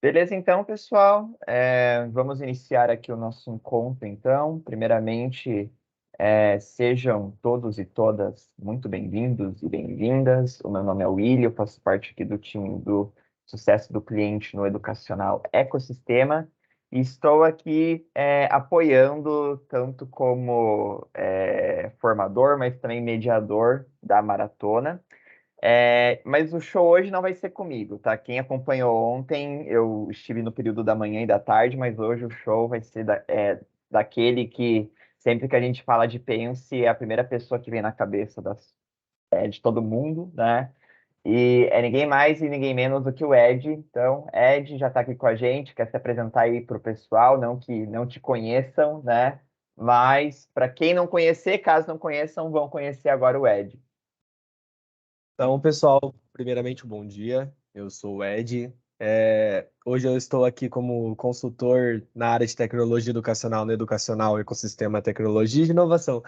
Beleza, então, pessoal. Vamos iniciar aqui o nosso encontro, então. Primeiramente, sejam todos e todas muito bem-vindos e bem-vindas. O meu nome é William, eu faço parte aqui do time do Sucesso do Cliente no Educacional Ecossistema e estou aqui apoiando tanto como formador, mas também mediador da maratona. Mas o show hoje não vai ser comigo, tá? Quem acompanhou ontem, eu estive no período da manhã e da tarde, mas hoje o show vai ser daquele que sempre que a gente fala de Pense, é a primeira pessoa que vem na cabeça de todo mundo, né? E é ninguém mais e ninguém menos do que o Ed. Então, Ed já está aqui com a gente, quer se apresentar aí para o pessoal, não que não te conheçam, né? Mas para quem não conhecer, caso não conheçam, vão conhecer agora o Ed. Então, pessoal, primeiramente, bom dia. Eu sou o Ed. Hoje eu estou aqui como consultor na área de tecnologia educacional no Educacional Ecossistema Tecnologia e Inovação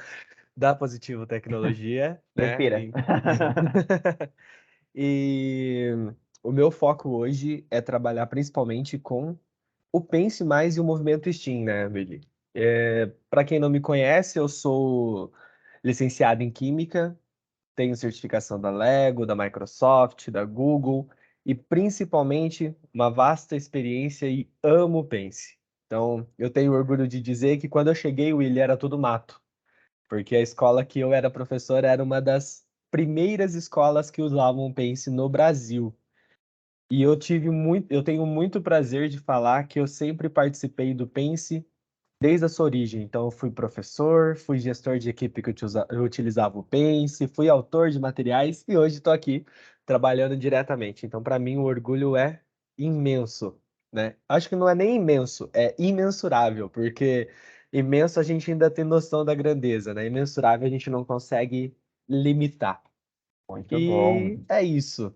da Positivo Tecnologia, né? Respira. E o meu foco hoje é trabalhar principalmente com o Pense Mais e o movimento STEAM, né, Billy? Para quem não me conhece, eu sou licenciado em Química. Tenho certificação da Lego, da Microsoft, da Google e principalmente uma vasta experiência e amo o Pense. Então, eu tenho orgulho de dizer que quando eu cheguei, o Willi era tudo mato, porque a escola que eu era professor era uma das primeiras escolas que usavam o Pense no Brasil. E eu tenho muito prazer de falar que eu sempre participei do Pense desde a sua origem. Então, eu fui professor, fui gestor de equipe que eu utilizava o Pense, fui autor de materiais e hoje estou aqui trabalhando diretamente. Então, para mim, o orgulho é imenso, né? Acho que não é nem imenso, é imensurável, porque imenso a gente ainda tem noção da grandeza, né? Imensurável a gente não consegue limitar. Muito bom. E é isso.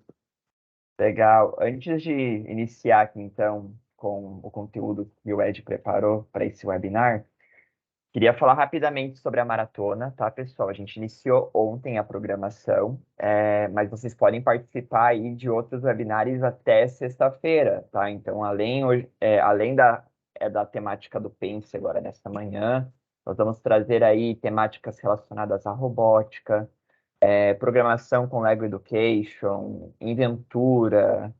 Legal. Antes de iniciar aqui, então, com o conteúdo que o Ed preparou para esse webinar, queria falar rapidamente sobre a maratona, tá, pessoal? A gente iniciou ontem a programação, mas vocês podem participar aí de outros webinars até sexta-feira, tá? Então, além da temática do Pense agora nessa manhã, nós vamos trazer aí temáticas relacionadas à robótica, programação com Lego Education, Inventura,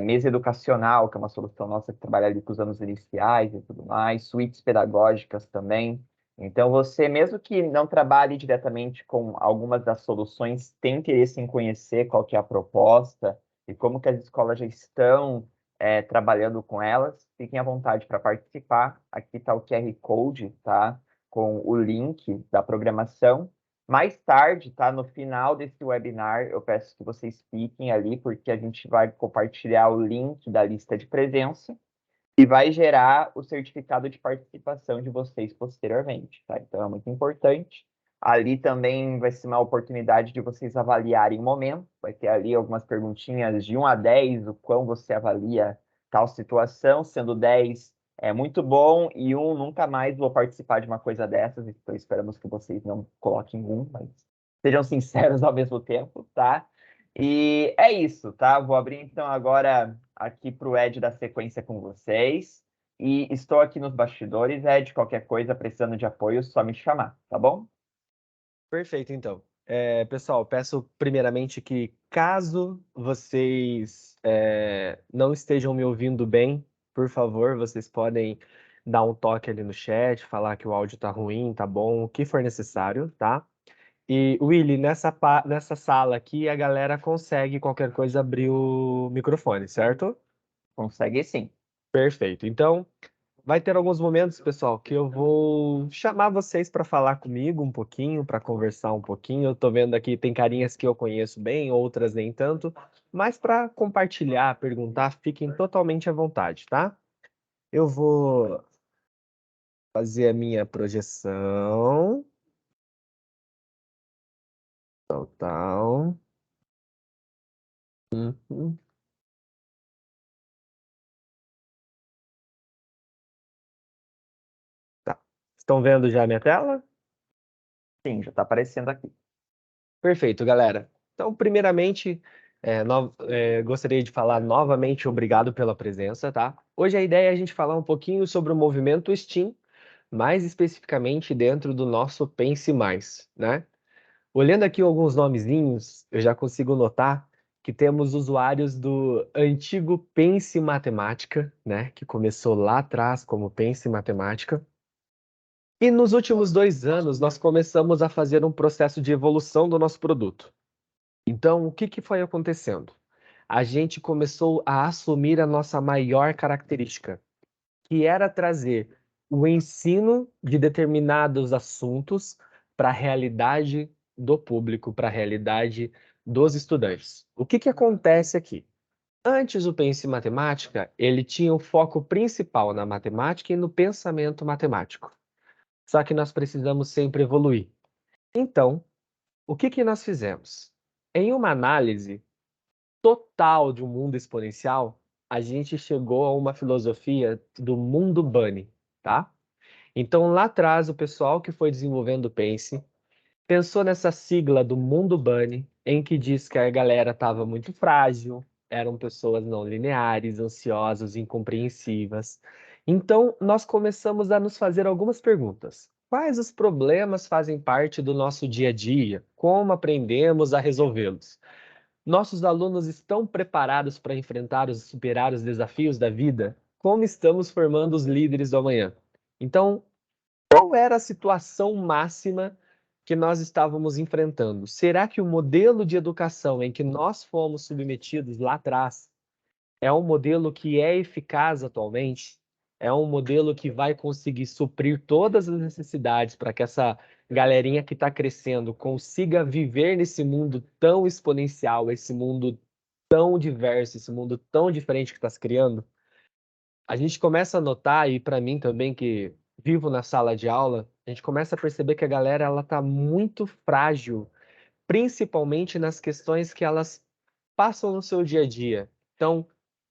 mesa educacional, que é uma solução nossa que trabalha ali com os anos iniciais e tudo mais, suítes pedagógicas também. Então, você, mesmo que não trabalhe diretamente com algumas das soluções, tem interesse em conhecer qual que é a proposta e como que as escolas já estão trabalhando com elas, fiquem à vontade para participar. Aqui está o QR Code, tá? Com o link da programação. Mais tarde, tá? No final desse webinar, eu peço que vocês fiquem ali, porque a gente vai compartilhar o link da lista de presença e vai gerar o certificado de participação de vocês posteriormente, tá? Então é muito importante. Ali também vai ser uma oportunidade de vocês avaliarem o momento. Vai ter ali algumas perguntinhas de 1 a 10, o quão você avalia tal situação, sendo 10 é muito bom e 1 nunca mais vou participar de uma coisa dessas, então esperamos que vocês não coloquem 1, mas sejam sinceros ao mesmo tempo, tá? E é isso, tá? Vou abrir então agora aqui para o Ed dar sequência com vocês. E estou aqui nos bastidores, Ed. Qualquer coisa precisando de apoio, só me chamar, tá bom? Perfeito, então. Pessoal, peço primeiramente que, caso vocês não estejam me ouvindo bem, por favor, vocês podem dar um toque ali no chat, falar que o áudio tá ruim, tá bom, o que for necessário, tá? E, Willy, nessa sala aqui, a galera consegue, qualquer coisa, abrir o microfone, certo? Consegue sim. Perfeito. Então, vai ter alguns momentos, pessoal, que eu vou chamar vocês para falar comigo um pouquinho, para conversar um pouquinho. Eu tô vendo aqui, tem carinhas que eu conheço bem, outras nem tanto, mas para compartilhar, perguntar, fiquem totalmente à vontade, tá? Eu vou fazer a minha projeção total. Uhum. Tá. Estão vendo já a minha tela? Sim, já está aparecendo aqui. Perfeito, galera. Então, primeiramente, Gostaria de falar novamente obrigado pela presença, tá? Hoje a ideia é a gente falar um pouquinho sobre o movimento STEAM, mais especificamente dentro do nosso Pense Mais, né? Olhando aqui alguns nomezinhos, eu já consigo notar que temos usuários do antigo Pense Matemática, né? Que começou lá atrás como Pense Matemática. E nos últimos 2 anos, nós começamos a fazer um processo de evolução do nosso produto. Então, o que foi acontecendo? A gente começou a assumir a nossa maior característica, que era trazer o ensino de determinados assuntos para a realidade do público, para a realidade dos estudantes. O que acontece aqui? Antes, o Pense Matemática, ele tinha o foco principal na matemática e no pensamento matemático. Só que nós precisamos sempre evoluir. Então, o que nós fizemos? Em uma análise total de um mundo exponencial, a gente chegou a uma filosofia do mundo Bunny, tá? Então, lá atrás, o pessoal que foi desenvolvendo o Pense pensou nessa sigla do mundo Bunny, em que diz que a galera estava muito frágil, eram pessoas não lineares, ansiosas, incompreensivas. Então, nós começamos a nos fazer algumas perguntas. Quais os problemas fazem parte do nosso dia a dia? Como aprendemos a resolvê-los? Nossos alunos estão preparados para enfrentar e superar os desafios da vida? Como estamos formando os líderes do amanhã? Então, qual era a situação máxima que nós estávamos enfrentando? Será que o modelo de educação em que nós fomos submetidos lá atrás é um modelo que é eficaz atualmente? É um modelo que vai conseguir suprir todas as necessidades para que essa galerinha que está crescendo consiga viver nesse mundo tão exponencial, esse mundo tão diverso, esse mundo tão diferente que está se criando? A gente começa a notar, e para mim também, que vivo na sala de aula, a gente começa a perceber que a galera ela está muito frágil, principalmente nas questões que elas passam no seu dia a dia. Então,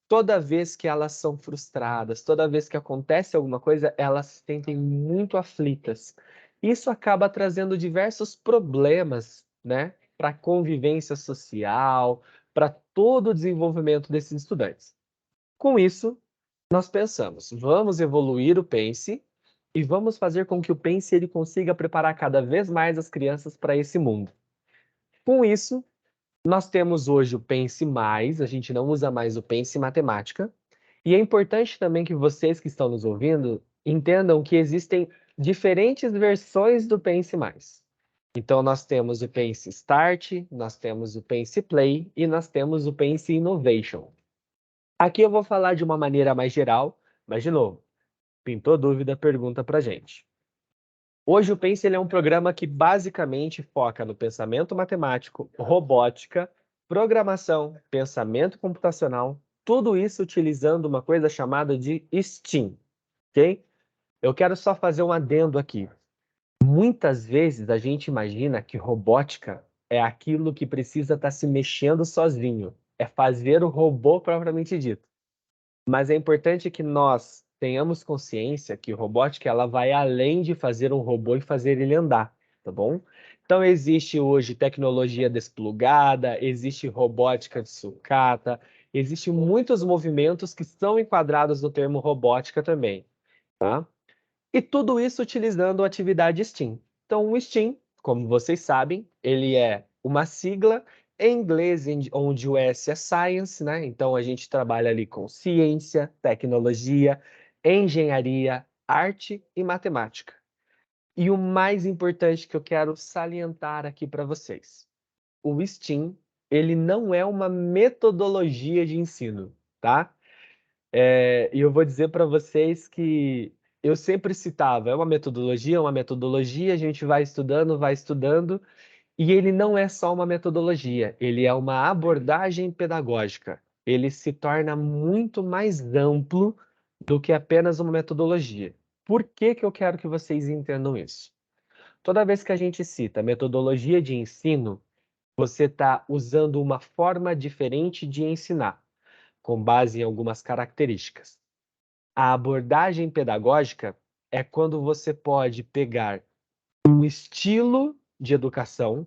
toda vez que elas são frustradas, toda vez que acontece alguma coisa, elas se sentem muito aflitas. Isso acaba trazendo diversos problemas, né, para a convivência social, para todo o desenvolvimento desses estudantes. Com isso, nós pensamos, vamos evoluir o Pense e vamos fazer com que o Pense ele consiga preparar cada vez mais as crianças para esse mundo. Com isso, nós temos hoje o Pense Mais, a gente não usa mais o Pense Matemática, e é importante também que vocês que estão nos ouvindo entendam que existem diferentes versões do Pense Mais. Então, nós temos o Pense Start, nós temos o Pense Play e nós temos o Pense Innovation. Aqui eu vou falar de uma maneira mais geral, mas, de novo, pintou dúvida, pergunta pra gente. Hoje o Pense ele é um programa que basicamente foca no pensamento matemático, robótica, programação, pensamento computacional, tudo isso utilizando uma coisa chamada de STEAM, ok? Eu quero só fazer um adendo aqui. Muitas vezes a gente imagina que robótica é aquilo que precisa estar se mexendo sozinho, é fazer o robô propriamente dito. Mas é importante que nós tenhamos consciência que robótica ela vai além de fazer um robô e fazer ele andar, tá bom? Então existe hoje tecnologia desplugada, existe robótica de sucata, existem muitos movimentos que são enquadrados no termo robótica também, tá? E tudo isso utilizando a atividade STEAM. Então o STEAM, como vocês sabem, ele é uma sigla em inglês, onde o S é Science, né? Então a gente trabalha ali com ciência, tecnologia, engenharia, arte e matemática. E o mais importante que eu quero salientar aqui para vocês, o STEAM, ele não é uma metodologia de ensino, tá? E eu vou dizer para vocês que eu sempre citava, é uma metodologia, a gente vai estudando, e ele não é só uma metodologia, ele é uma abordagem pedagógica. Ele se torna muito mais amplo do que apenas uma metodologia. Por que que eu quero que vocês entendam isso? Toda vez que a gente cita metodologia de ensino, você está usando uma forma diferente de ensinar, com base em algumas características. A abordagem pedagógica é quando você pode pegar um estilo de educação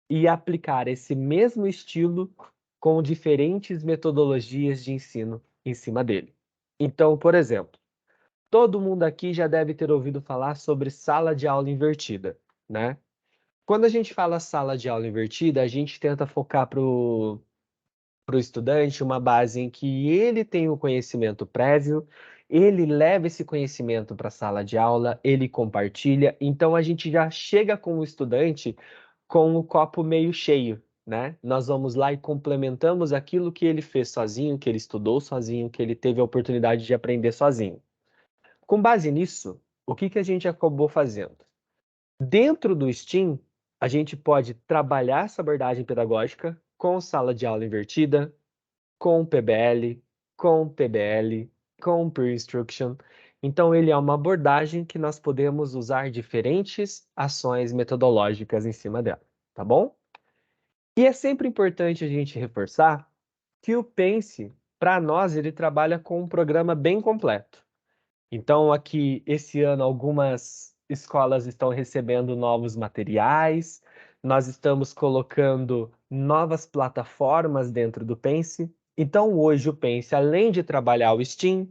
e aplicar esse mesmo estilo com diferentes metodologias de ensino em cima dele. Então, por exemplo, todo mundo aqui já deve ter ouvido falar sobre sala de aula invertida, né? Quando a gente fala sala de aula invertida, a gente tenta focar para o estudante uma base em que ele tem o conhecimento prévio, ele leva esse conhecimento para a sala de aula, ele compartilha, então a gente já chega com o estudante com o copo meio cheio, né? Nós vamos lá e complementamos aquilo que ele fez sozinho, que ele estudou sozinho, que ele teve a oportunidade de aprender sozinho. Com base nisso, o que que a gente acabou fazendo? Dentro do STEAM, a gente pode trabalhar essa abordagem pedagógica com sala de aula invertida, com PBL, com PBL, com Peer Instruction. Então, ele é uma abordagem que nós podemos usar diferentes ações metodológicas em cima dela, tá bom? E é sempre importante a gente reforçar que o Pense, para nós, ele trabalha com um programa bem completo. Então, aqui, esse ano, algumas escolas estão recebendo novos materiais, nós estamos colocando novas plataformas dentro do Pense. Então, hoje, o Pense, além de trabalhar o STEAM,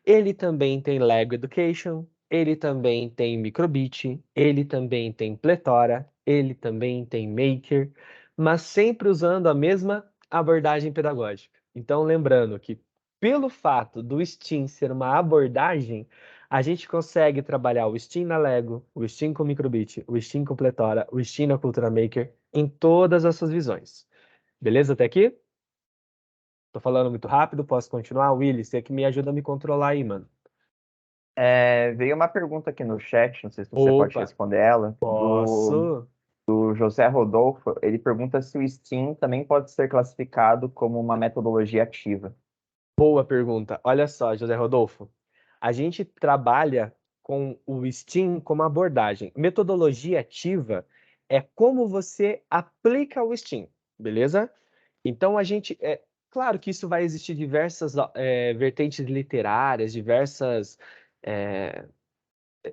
ele também tem Lego Education, ele também tem Microbit, ele também tem Pletora, ele também tem Maker, mas sempre usando a mesma abordagem pedagógica. Então, lembrando que, pelo fato do STEAM ser uma abordagem, a gente consegue trabalhar o STEAM na Lego, o STEAM com Microbit, o STEAM com Pletora, o STEAM na Cultura Maker, em todas as suas visões. Beleza até aqui? Tô falando muito rápido, posso continuar? Willy, você que me ajuda a me controlar aí, mano. Veio uma pergunta aqui no chat, não sei se você pode Opa, responder ela, posso? do José Rodolfo. Ele pergunta se o STEAM também pode ser classificado como uma metodologia ativa. Boa pergunta. Olha só, José Rodolfo. A gente trabalha com o STEAM como abordagem. Metodologia ativa é como você aplica o STEAM, beleza? Então a gente claro que isso vai existir diversas vertentes literárias, diversas é,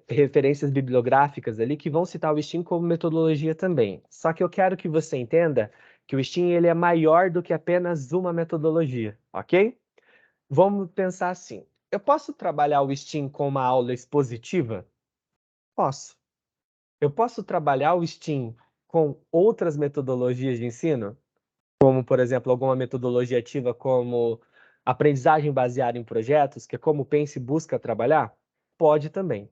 referências bibliográficas ali que vão citar o STEAM como metodologia também. Só que eu quero que você entenda que o STEAM ele é maior do que apenas uma metodologia, ok? Vamos pensar assim. Eu posso trabalhar o STEAM com uma aula expositiva? Posso. Eu posso trabalhar o STEAM com outras metodologias de ensino? Como, por exemplo, alguma metodologia ativa como aprendizagem baseada em projetos, que é como o Pense busca trabalhar? Pode também.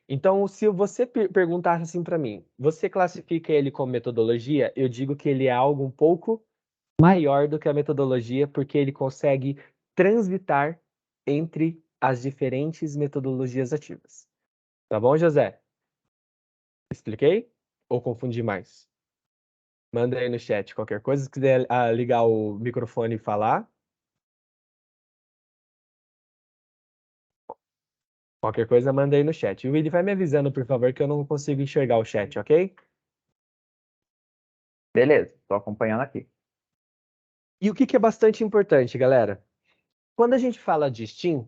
Então, se você perguntasse assim para mim, você classifica ele como metodologia? Eu digo que ele é algo um pouco maior do que a metodologia, porque ele consegue transitar entre as diferentes metodologias ativas. Tá bom, José? Expliquei? Ou confundi mais? Manda aí no chat qualquer coisa. Se quiser ligar o microfone e falar, qualquer coisa, manda aí no chat. O Willi vai me avisando, por favor, que eu não consigo enxergar o chat, ok? Beleza, estou acompanhando aqui. E o que é bastante importante, galera? Quando a gente fala de STEAM,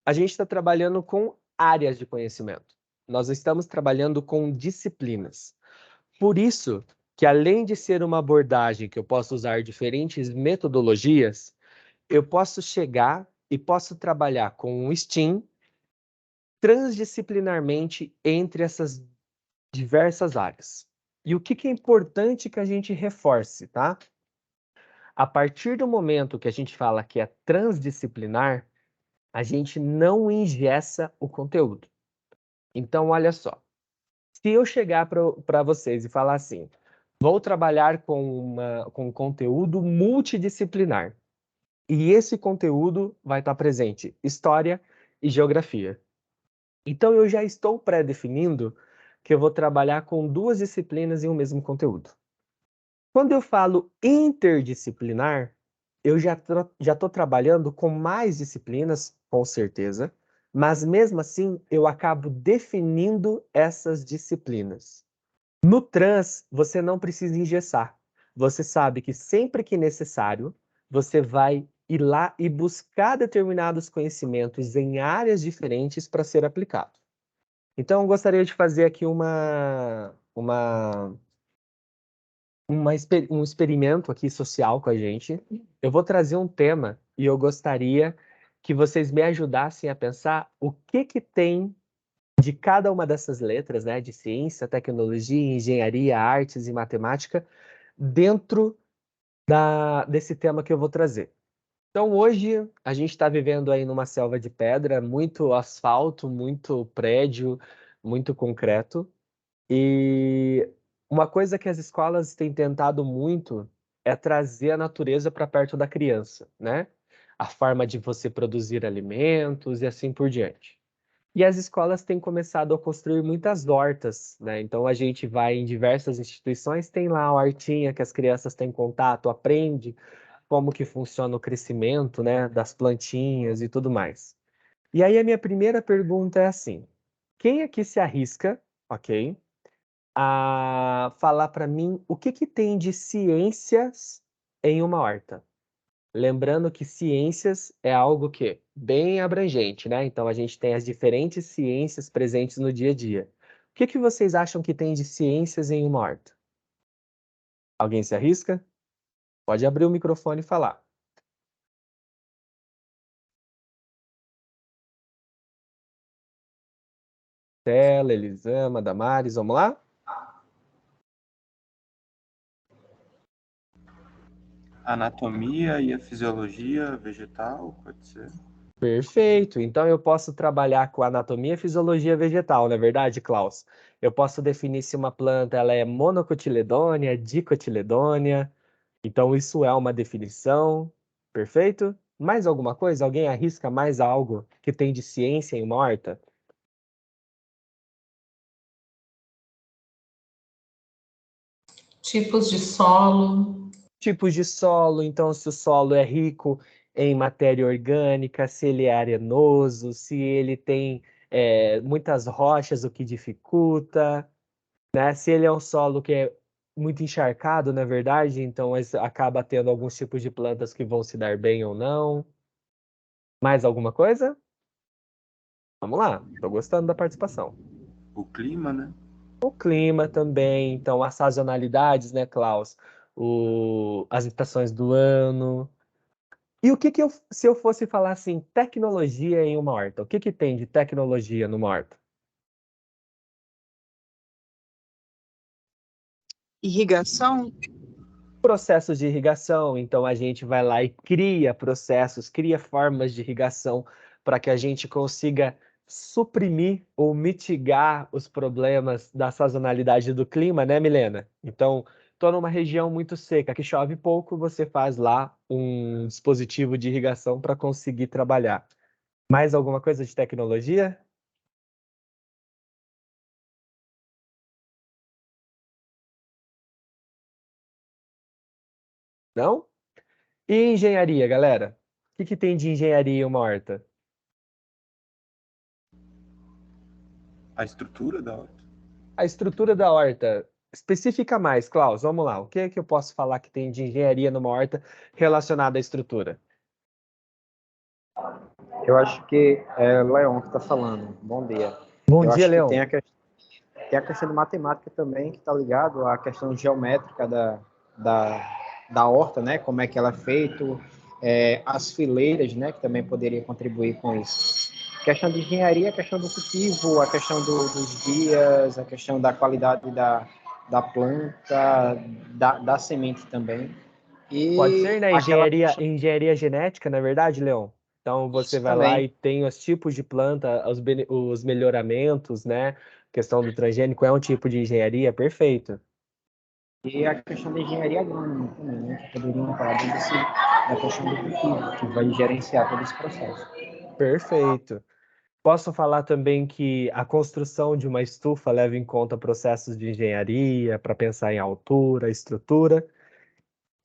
a gente está trabalhando com áreas de conhecimento. Nós estamos trabalhando com disciplinas. Por isso que, além de ser uma abordagem que eu posso usar diferentes metodologias, eu posso chegar e posso trabalhar com o STEAM transdisciplinarmente entre essas diversas áreas. E o que é importante que a gente reforce, tá? A partir do momento que a gente fala que é transdisciplinar, a gente não engessa o conteúdo. Então, olha só. Se eu chegar para vocês e falar assim, vou trabalhar com conteúdo multidisciplinar, e esse conteúdo vai estar presente história e geografia. Então, eu já estou pré-definindo que eu vou trabalhar com duas disciplinas em um mesmo conteúdo. Quando eu falo interdisciplinar, eu já estou trabalhando com mais disciplinas, com certeza, mas mesmo assim eu acabo definindo essas disciplinas. No trans, você não precisa engessar. Você sabe que sempre que necessário, você vai ir lá e buscar determinados conhecimentos em áreas diferentes para ser aplicado. Então, eu gostaria de fazer aqui um experimento aqui social com a gente. Eu vou trazer um tema e eu gostaria que vocês me ajudassem a pensar o que que tem de cada uma dessas letras, né, de ciência, tecnologia, engenharia, artes e matemática, dentro desse tema que eu vou trazer. Então, hoje, a gente está vivendo aí numa selva de pedra, muito asfalto, muito prédio, muito concreto. E uma coisa que as escolas têm tentado muito é trazer a natureza para perto da criança, né? A forma de você produzir alimentos e assim por diante. E as escolas têm começado a construir muitas hortas, né? Então a gente vai em diversas instituições, tem lá a hortinha que as crianças têm contato, aprende como que funciona o crescimento, né, das plantinhas e tudo mais. E aí a minha primeira pergunta é assim: quem aqui se arrisca, ok, a falar para mim o que que tem de ciências em uma horta? Lembrando que ciências é algo que bem abrangente, né? Então a gente tem as diferentes ciências presentes no dia a dia. O que que vocês acham que tem de ciências em uma horta? Alguém se arrisca? Pode abrir o microfone e falar. Tela, Elisama, Damares, vamos lá? Anatomia e a fisiologia vegetal, pode ser? Perfeito. Então eu posso trabalhar com anatomia e fisiologia vegetal, não é verdade, Klaus? Eu posso definir se uma planta ela é monocotiledônea, dicotiledônea. Então isso é uma definição. Perfeito? Mais alguma coisa? Alguém arrisca mais algo que tem de ciência em uma horta? Tipos de solo. Tipos de solo, então se o solo é rico em matéria orgânica, se ele é arenoso, se ele tem muitas rochas, o que dificulta, né? Se ele é um solo que é muito encharcado, na verdade, então acaba tendo alguns tipos de plantas que vão se dar bem ou não. Mais alguma coisa? Vamos lá, estou gostando da participação. O clima, né? O clima também, então as sazonalidades, né, Klaus? As estações do ano. E o que que se eu fosse falar assim, tecnologia em uma horta? O que que tem de tecnologia numa horta? Irrigação? Processos de irrigação, então a gente vai lá e cria processos, cria formas de irrigação para que a gente consiga suprimir ou mitigar os problemas da sazonalidade do clima, né, Milena? Então, estou numa região muito seca, que chove pouco, você faz lá um dispositivo de irrigação para conseguir trabalhar. Mais alguma coisa de tecnologia? Não? E engenharia, galera? O que que tem de engenharia em uma horta? A estrutura da horta. A estrutura da horta. Especifica mais, Klaus. Vamos lá. O que é que eu posso falar que tem de engenharia numa horta relacionada à estrutura? Eu acho que é o Leon que está falando. Bom dia. Bom Eu dia, acho que Leon. tem a questão de matemática também, que está ligado à questão geométrica da horta, né? Como é que ela é feito, as fileiras, né? Que também poderia contribuir com isso. A questão de engenharia, a questão do cultivo, a questão dos dias, a questão da qualidade da planta, da semente também. Pode E ser, né? aquela Engenharia genética, na verdade, Leon? Então você isso vai lá também. e tem os tipos de planta, os melhoramentos, né? Questão do transgênico é um tipo de engenharia, perfeito. E a questão da engenharia agrônoma também, né? Que poderiam falar da questão do cultivo, que vai gerenciar todo esse processo. Perfeito. Posso falar também que a construção de uma estufa leva em conta processos de engenharia para pensar em altura, estrutura.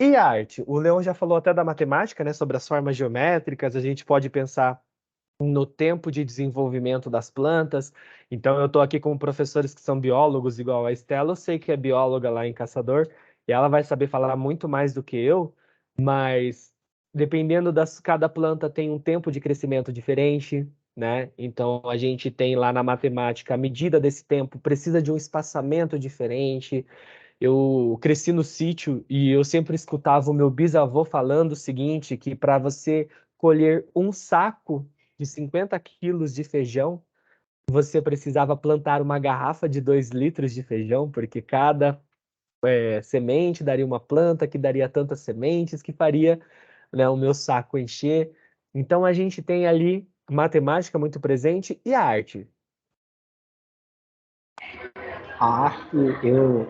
E a arte? O Leão já falou até da matemática, né, sobre as formas geométricas. A gente pode pensar no tempo de desenvolvimento das plantas. Então, eu estou aqui com professores que são biólogos, igual a Estela. Eu sei que é bióloga lá em Caçador, e ela vai saber falar muito mais do que eu, mas dependendo cada planta tem um tempo de crescimento diferente, né? Então, a gente tem lá na matemática, a medida desse tempo precisa de um espaçamento diferente. Eu cresci no sítio e eu sempre escutava o meu bisavô falando o seguinte, que para você colher um saco de 50 quilos de feijão, você precisava plantar uma garrafa de 2 litros de feijão, porque cada semente daria uma planta que daria tantas sementes que faria, né, o meu saco encher. Então a gente tem ali matemática muito presente e a arte. A arte,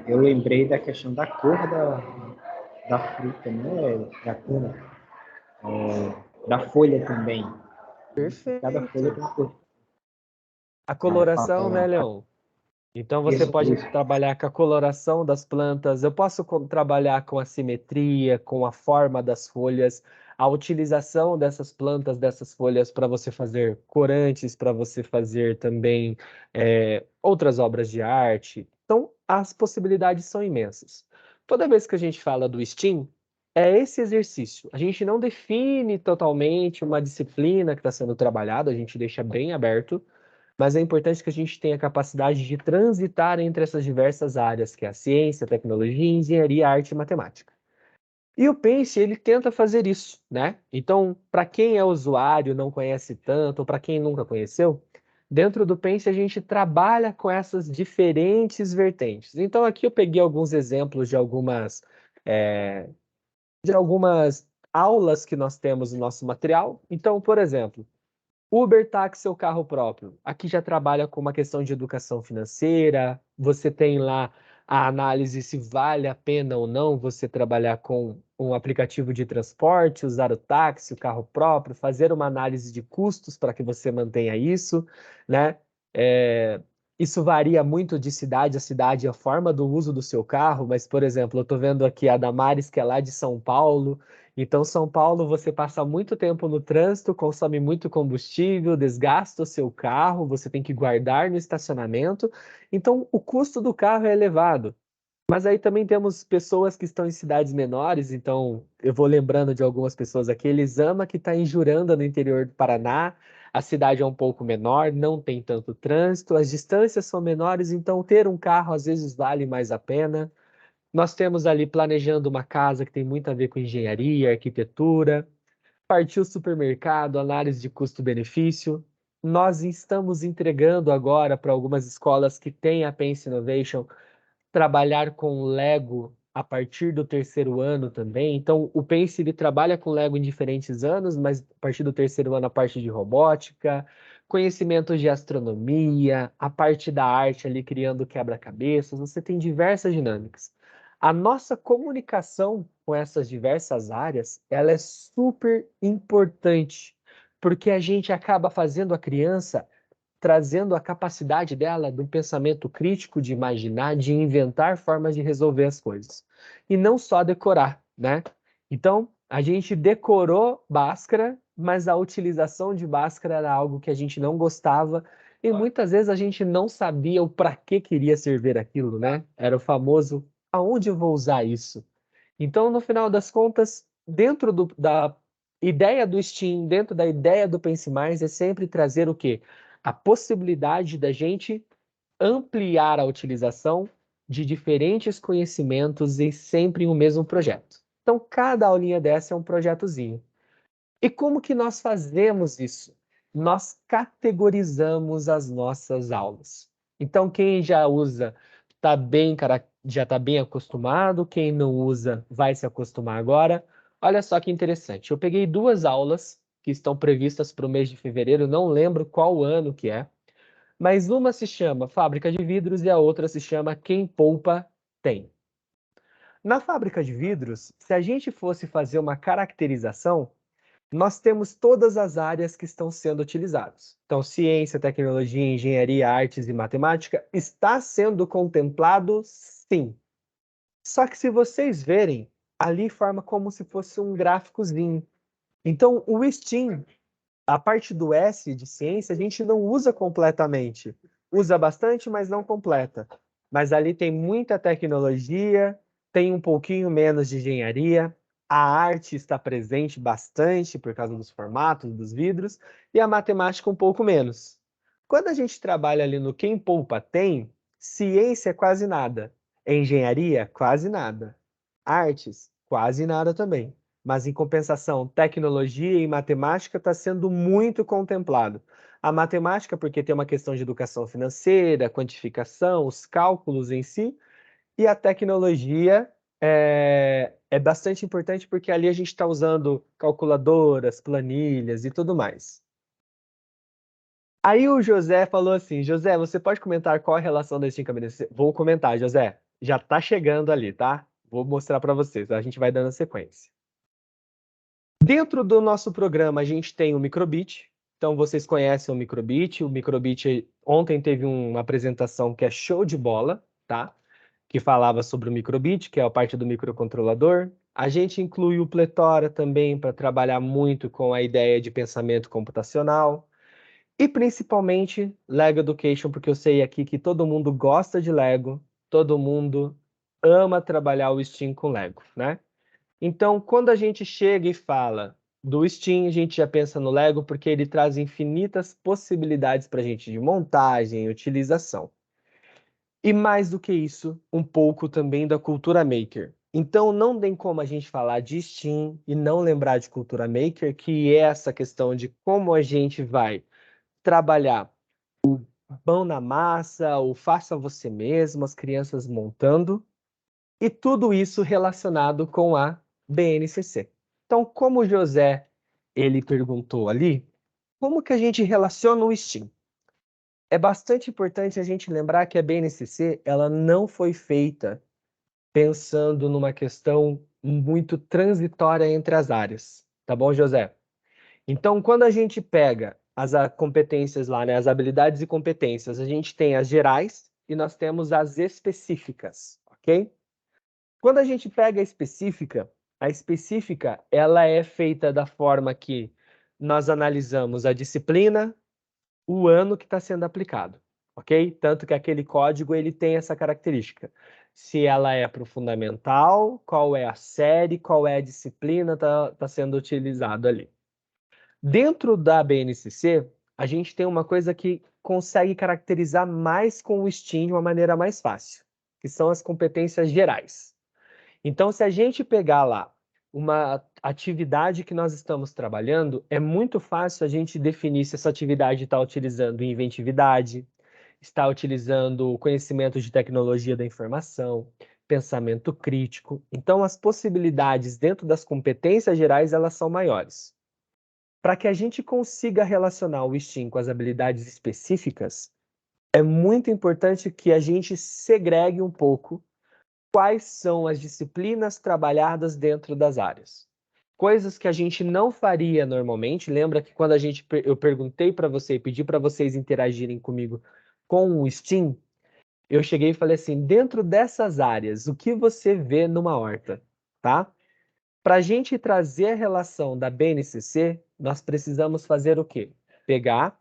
eu lembrei da questão da cor da fruta, né? Da cor, da folha também. Cada folha Perfeito. tem uma cor. A coloração, né, Leon? Então você pode Isso. trabalhar com a coloração das plantas, eu posso trabalhar com a simetria, com a forma das folhas, a utilização dessas plantas, dessas folhas para você fazer corantes, para você fazer também outras obras de arte. Então as possibilidades são imensas. Toda vez que a gente fala do STEAM, é esse exercício. A gente não define totalmente uma disciplina que está sendo trabalhada, a gente deixa bem aberto, mas é importante que a gente tenha a capacidade de transitar entre essas diversas áreas, que é a ciência, a tecnologia, engenharia, arte e matemática. E o Pense, ele tenta fazer isso, né? Então, para quem é usuário, não conhece tanto, ou para quem nunca conheceu, dentro do Pense a gente trabalha com essas diferentes vertentes. Então, aqui eu peguei alguns exemplos de algumas aulas que nós temos no nosso material. Então, por exemplo, Uber táxi ou carro próprio. Aqui já trabalha com uma questão de educação financeira. Você tem lá a análise se vale a pena ou não você trabalhar com um aplicativo de transporte, usar o táxi, o carro próprio, fazer uma análise de custos para que você mantenha isso, né? Isso varia muito de cidade a cidade, a forma do uso do seu carro, mas, por exemplo, eu estou vendo aqui a Damares, que é lá de São Paulo. Então, São Paulo, você passa muito tempo no trânsito, consome muito combustível, desgasta o seu carro, você tem que guardar no estacionamento. Então, o custo do carro é elevado. Mas aí também temos pessoas que estão em cidades menores, então eu vou lembrando de algumas pessoas aqui. Elisama, que está em Juranda, no interior do Paraná. A cidade é um pouco menor, não tem tanto trânsito, as distâncias são menores, então ter um carro às vezes vale mais a pena. Nós temos ali planejando uma casa que tem muito a ver com engenharia, arquitetura, partiu supermercado, análise de custo-benefício. Nós estamos entregando agora para algumas escolas que têm a Pense Innovation trabalhar com Lego a partir do terceiro ano também. Então, o Pense ele trabalha com Lego em diferentes anos, mas a partir do terceiro ano a parte de robótica, conhecimentos de astronomia, a parte da arte ali criando quebra-cabeças. Você tem diversas dinâmicas. A nossa comunicação com essas diversas áreas, ela é super importante, porque a gente acaba fazendo a criança trazendo a capacidade dela do pensamento crítico, de imaginar, de inventar formas de resolver as coisas. E não só decorar, né? Então, a gente decorou Bhaskara, mas a utilização de Bhaskara era algo que a gente não gostava e muitas vezes a gente não sabia o para que queria servir aquilo, né? Era o famoso, aonde eu vou usar isso? Então, no final das contas, dentro da ideia do STEAM, dentro da ideia do Pense Mais, é sempre trazer o quê? A possibilidade da gente ampliar a utilização de diferentes conhecimentos e sempre em um mesmo projeto. Então, cada aulinha dessa é um projetozinho. E como que nós fazemos isso? Nós categorizamos as nossas aulas. Então, quem já usa já está bem acostumado, quem não usa vai se acostumar agora. Olha só que interessante. Eu peguei 2 aulas que estão previstas para o mês de fevereiro, não lembro qual ano que é, mas uma se chama Fábrica de Vidros e a outra se chama Quem Poupa Tem. Na fábrica de vidros, se a gente fosse fazer uma caracterização, nós temos todas as áreas que estão sendo utilizadas. Então, ciência, tecnologia, engenharia, artes e matemática está sendo contemplado, sim. Só que se vocês verem, ali forma como se fosse um gráficozinho. Então, o STEAM, a parte do S de ciência, a gente não usa completamente. Usa bastante, mas não completa. Mas ali tem muita tecnologia, tem um pouquinho menos de engenharia, a arte está presente bastante por causa dos formatos, dos vidros, e a matemática um pouco menos. Quando a gente trabalha ali no Quem Poupa Tem, ciência é quase nada. Engenharia, quase nada. Artes, quase nada também. Mas, em compensação, tecnologia e matemática está sendo muito contemplado. A matemática, porque tem uma questão de educação financeira, quantificação, os cálculos em si, e a tecnologia é bastante importante porque ali a gente está usando calculadoras, planilhas e tudo mais. Aí o José falou assim, José, você pode comentar qual a relação da Steam com a BNCC? Vou comentar, José. Já está chegando ali, tá? Vou mostrar para vocês, a gente vai dando sequência. Dentro do nosso programa, a gente tem o Microbit. Então, vocês conhecem o Microbit. O Microbit ontem teve uma apresentação que é show de bola, tá? Que falava sobre o Microbit, que é a parte do microcontrolador. A gente inclui o Pletora também para trabalhar muito com a ideia de pensamento computacional. E principalmente Lego Education, porque eu sei aqui que todo mundo gosta de Lego, todo mundo ama trabalhar o Steam com Lego, né? Então, quando a gente chega e fala do Steam, a gente já pensa no Lego porque ele traz infinitas possibilidades para a gente de montagem e utilização. E mais do que isso, um pouco também da cultura maker. Então, não tem como a gente falar de Steam e não lembrar de cultura maker, que é essa questão de como a gente vai trabalhar o pão na massa, o faça você mesmo, as crianças montando, e tudo isso relacionado com a BNCC. Então, como o José ele perguntou ali, como que a gente relaciona o Steam? É bastante importante a gente lembrar que a BNCC ela não foi feita pensando numa questão muito transitória entre as áreas, tá bom, José? Então, quando a gente pega as competências lá, né, as habilidades e competências, a gente tem as gerais e nós temos as específicas, ok? Quando a gente pega a específica, ela é feita da forma que nós analisamos a disciplina, o ano que está sendo aplicado, ok? Tanto que aquele código ele tem essa característica. Se ela é para o fundamental, qual é a série, qual é a disciplina tá sendo utilizado ali. Dentro da BNCC, a gente tem uma coisa que consegue caracterizar mais com o Steam de uma maneira mais fácil, que são as competências gerais. Então, se a gente pegar lá uma atividade que nós estamos trabalhando, é muito fácil a gente definir se essa atividade está utilizando inventividade, está utilizando o conhecimento de tecnologia da informação, pensamento crítico. Então, as possibilidades dentro das competências gerais, elas são maiores. Para que a gente consiga relacionar o Steam com as habilidades específicas, é muito importante que a gente segregue um pouco quais são as disciplinas trabalhadas dentro das áreas. Coisas que a gente não faria normalmente. Lembra que quando eu perguntei para você e pedi para vocês interagirem comigo com o Steam, eu cheguei e falei assim, dentro dessas áreas, o que você vê numa horta, tá? Para a gente trazer a relação da BNCC, nós precisamos fazer o quê? Pegar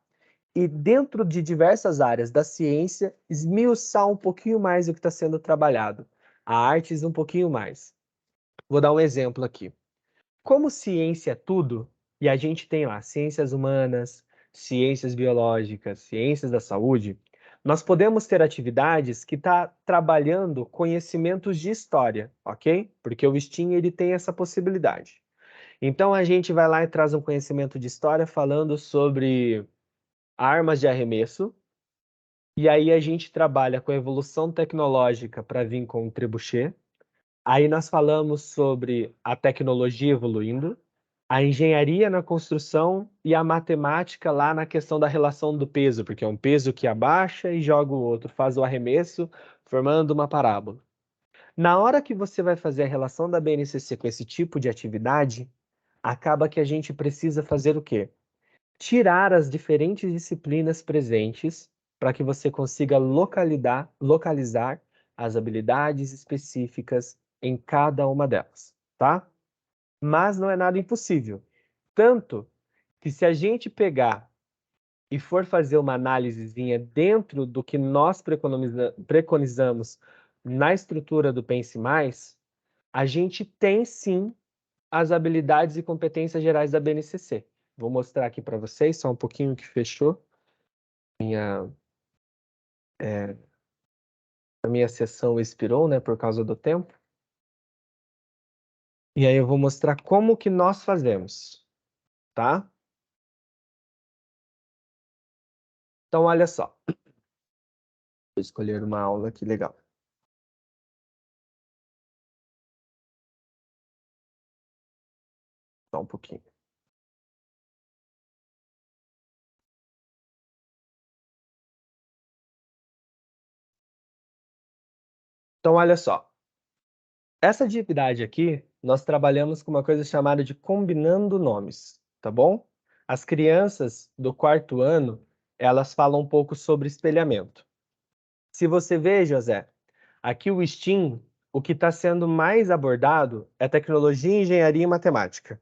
e, dentro de diversas áreas da ciência, esmiuçar um pouquinho mais o que está sendo trabalhado. A artes um pouquinho mais. Vou dar um exemplo aqui. Como ciência é tudo, e a gente tem lá ciências humanas, ciências biológicas, ciências da saúde, nós podemos ter atividades que tá trabalhando conhecimentos de história, ok? Porque o STEAM ele tem essa possibilidade. Então a gente vai lá e traz um conhecimento de história falando sobre armas de arremesso, e aí a gente trabalha com a evolução tecnológica para vir com o trebuchet. Aí nós falamos sobre a tecnologia evoluindo, a engenharia na construção e a matemática lá na questão da relação do peso, porque é um peso que abaixa e joga o outro, faz o arremesso, formando uma parábola. Na hora que você vai fazer a relação da BNCC com esse tipo de atividade, acaba que a gente precisa fazer o quê? Tirar as diferentes disciplinas presentes para que você consiga localizar as habilidades específicas em cada uma delas, tá? Mas não é nada impossível. Tanto que se a gente pegar e for fazer uma análisezinha dentro do que nós preconizamos na estrutura do Pense Mais, a gente tem sim as habilidades e competências gerais da BNCC. Vou mostrar aqui para vocês, só um pouquinho que fechou minha A minha sessão expirou, né, por causa do tempo. E aí eu vou mostrar como que nós fazemos, tá? Então, olha só. Vou escolher uma aula aqui legal. Só um pouquinho. Então, olha só. Essa atividade aqui, nós trabalhamos com uma coisa chamada de combinando nomes, tá bom? As crianças do 4º ano, elas falam um pouco sobre espelhamento. Se você vê, José, aqui o STEAM, o que está sendo mais abordado é tecnologia, engenharia e matemática.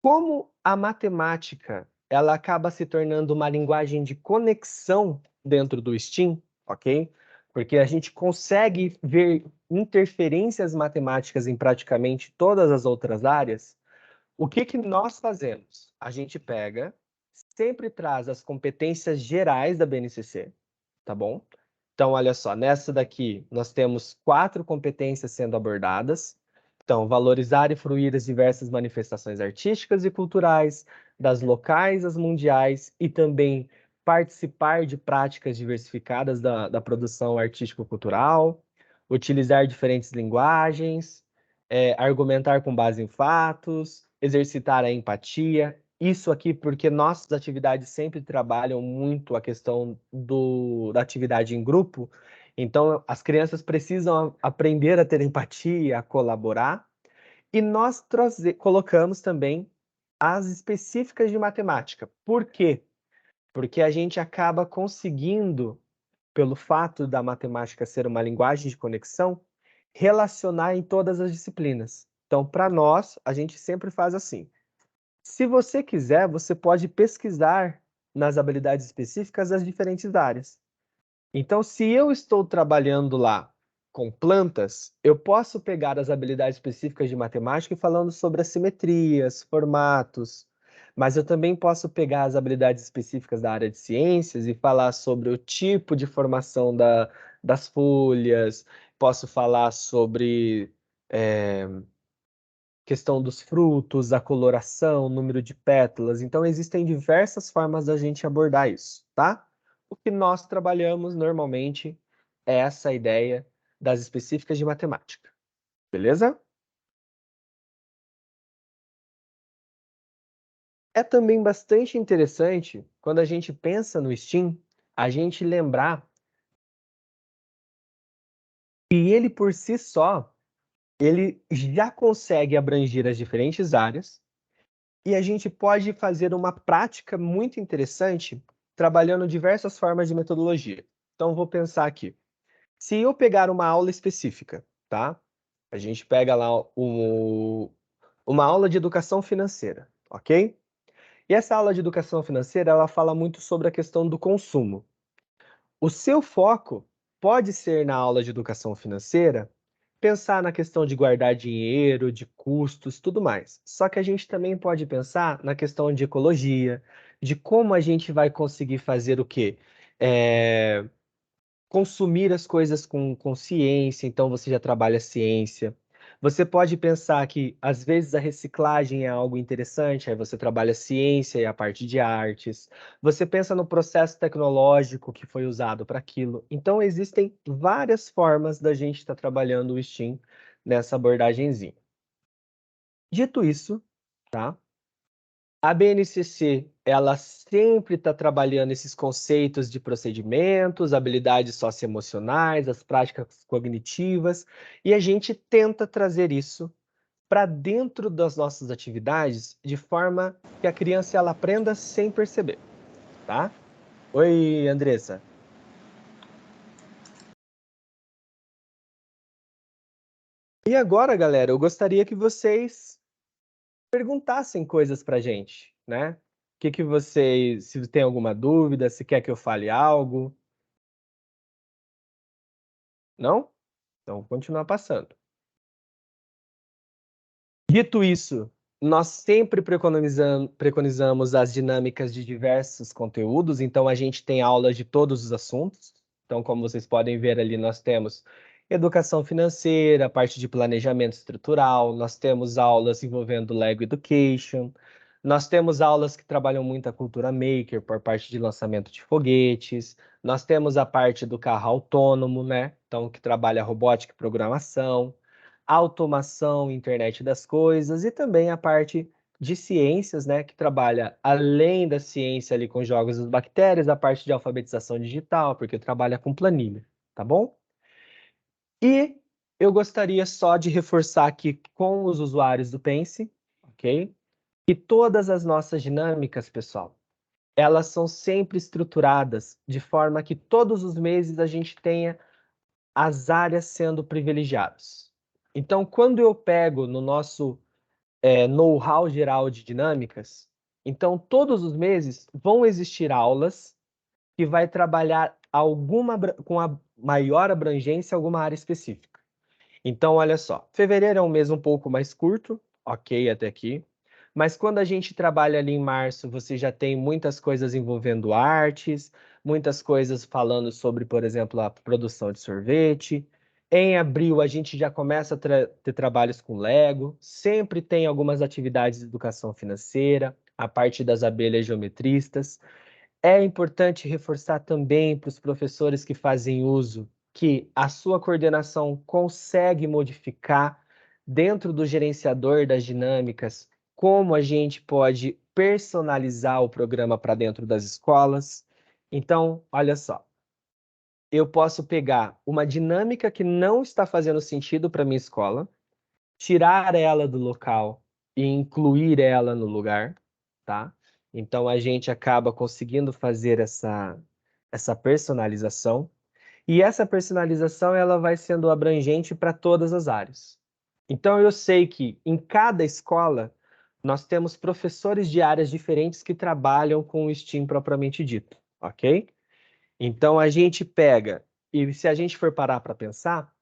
Como a matemática, ela acaba se tornando uma linguagem de conexão dentro do STEAM, ok? Porque a gente consegue ver interferências matemáticas em praticamente todas as outras áreas. O que que nós fazemos? A gente pega, sempre traz as competências gerais da BNCC, tá bom? Então, olha só, nessa daqui nós temos 4 competências sendo abordadas. Então, valorizar e fruir as diversas manifestações artísticas e culturais, das locais às mundiais, e também participar de práticas diversificadas da produção artístico-cultural, utilizar diferentes linguagens, argumentar com base em fatos, exercitar a empatia. Isso aqui porque nossas atividades sempre trabalham muito a questão da atividade em grupo, então as crianças precisam aprender a ter empatia, a colaborar, e nós colocamos também as específicas de matemática. Por quê? Porque a gente acaba conseguindo, pelo fato da matemática ser uma linguagem de conexão, relacionar em todas as disciplinas. Então, para nós, a gente sempre faz assim. Se você quiser, você pode pesquisar nas habilidades específicas das diferentes áreas. Então, se eu estou trabalhando lá com plantas, eu posso pegar as habilidades específicas de matemática e falando sobre as simetrias, formatos, mas eu também posso pegar as habilidades específicas da área de ciências e falar sobre o tipo de formação das folhas, posso falar sobre questão dos frutos, a coloração, o número de pétalas. Então, existem diversas formas da gente abordar isso, tá? O que nós trabalhamos normalmente é essa ideia das específicas de matemática. Beleza? É também bastante interessante, quando a gente pensa no STEAM, a gente lembrar que ele, por si só, ele já consegue abranger as diferentes áreas, e a gente pode fazer uma prática muito interessante trabalhando diversas formas de metodologia. Então, vou pensar aqui. Se eu pegar uma aula específica, tá? A gente pega lá uma aula de educação financeira, ok? E essa aula de educação financeira, ela fala muito sobre a questão do consumo. O seu foco pode ser na aula de educação financeira pensar na questão de guardar dinheiro, de custos, tudo mais. Só que a gente também pode pensar na questão de ecologia, de como a gente vai conseguir fazer o quê? Consumir as coisas com consciência, então você já trabalha ciência. Você pode pensar que, às vezes, a reciclagem é algo interessante, aí você trabalha ciência e a parte de artes. Você pensa no processo tecnológico que foi usado para aquilo. Então, existem várias formas da gente estar trabalhando o STEAM nessa abordagenzinha. Dito isso, tá? A BNCC, ela sempre está trabalhando esses conceitos de procedimentos, habilidades socioemocionais, as práticas cognitivas, e a gente tenta trazer isso para dentro das nossas atividades de forma que a criança ela aprenda sem perceber, tá? Oi, Andressa. E agora, galera, eu gostaria que vocês perguntassem coisas para a gente, né? O que vocês, se tem alguma dúvida, se quer que eu fale algo. Não? Então, continuar passando. Dito isso, nós sempre preconizamos as dinâmicas de diversos conteúdos, então a gente tem aulas de todos os assuntos, Então, como vocês podem ver ali, nós temos educação financeira, parte de planejamento estrutural, nós temos aulas envolvendo Lego Education, nós temos aulas que trabalham muito a cultura maker, por parte de lançamento de foguetes, nós temos a parte do carro autônomo, né? Então, que trabalha robótica e programação, automação, internet das coisas, e também a parte de ciências, né? Que trabalha, além da ciência ali com jogos das bactérias, a parte de alfabetização digital, porque trabalha com planilha, tá bom? E eu gostaria só de reforçar aqui com os usuários do Pense, ok? Que todas as nossas dinâmicas, pessoal, elas são sempre estruturadas de forma que todos os meses a gente tenha as áreas sendo privilegiadas. Então, quando eu pego no nosso know-how geral de dinâmicas, então todos os meses vão existir aulas que vai trabalhar com a maior abrangência alguma área específica. Então, olha só, fevereiro é um mês um pouco mais curto, ok, até aqui. Mas quando a gente trabalha ali em março, você já tem muitas coisas envolvendo artes, muitas coisas falando sobre, por exemplo, a produção de sorvete. Em abril, a gente já começa a ter trabalhos com Lego. Sempre tem algumas atividades de educação financeira, a parte das abelhas geometristas. É importante reforçar também para os professores que fazem uso que a sua coordenação consegue modificar dentro do gerenciador das dinâmicas como a gente pode personalizar o programa para dentro das escolas. Então, olha só, eu posso pegar uma dinâmica que não está fazendo sentido para minha escola, tirar ela do local e incluir ela no lugar, tá? Então a gente acaba conseguindo fazer essa personalização. E essa personalização ela vai sendo abrangente para todas as áreas. Então eu sei que em cada escola nós temos professores de áreas diferentes que trabalham com o STEAM propriamente dito, ok? Então a gente pega, e se a gente for parar para pensar,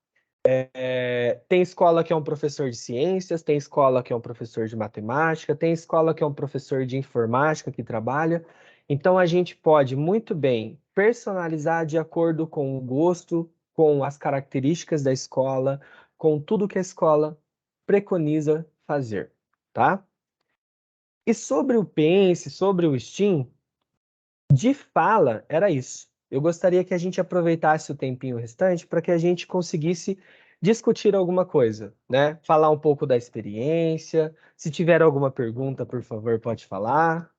tem escola que é um professor de ciências, tem escola que é um professor de matemática, tem escola que é um professor de informática que trabalha. Então, a gente pode muito bem personalizar de acordo com o gosto, com as características da escola, com tudo que a escola preconiza fazer, tá? E sobre o Pense, sobre o STEAM, de fala, era isso. Eu gostaria que a gente aproveitasse o tempinho restante para que a gente conseguisse discutir alguma coisa, né? Falar um pouco da experiência. Se tiver alguma pergunta, por favor, pode falar.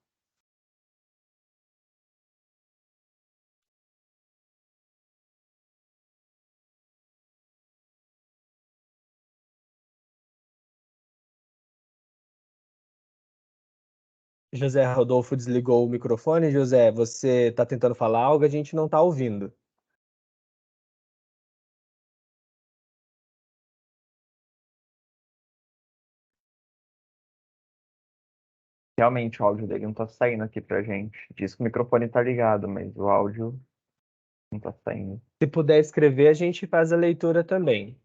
José Rodolfo desligou o microfone. José, você está tentando falar algo, a gente não está ouvindo. Realmente, o áudio dele não tá saindo aqui pra gente. Diz que o microfone tá ligado, mas o áudio não tá saindo. Se puder escrever, a gente faz a leitura também.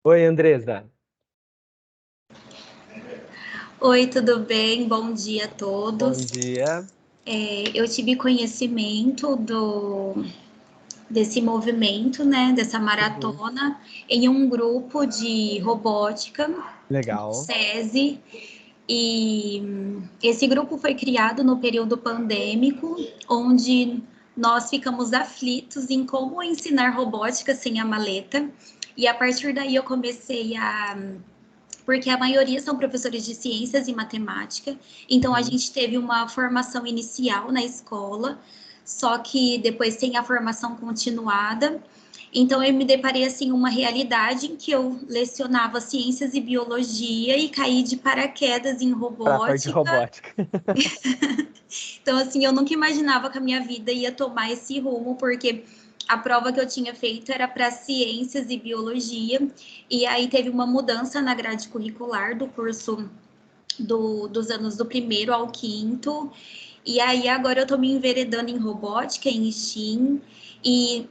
Oi, Andresa. Oi, tudo bem? Bom dia a Bom todos. dia. Eu tive conhecimento desse movimento, né, dessa maratona, em um grupo de robótica, Legal. SESI, e esse grupo foi criado no período pandêmico, onde nós ficamos aflitos em como ensinar robótica sem a maleta, e a partir daí eu comecei porque a maioria são professores de ciências e matemática, então a gente teve uma formação inicial na escola, só que depois tem a formação continuada. Então eu me deparei assim uma realidade em que eu lecionava ciências e biologia e caí de paraquedas em Para a parte de robótica. robótica. Então assim, eu nunca imaginava que a minha vida ia tomar esse rumo, porque a prova que eu tinha feito era para ciências e biologia, e aí teve uma mudança na grade curricular do curso dos anos do 1º ao 5º, e aí agora eu estou me enveredando em robótica, em STEAM, e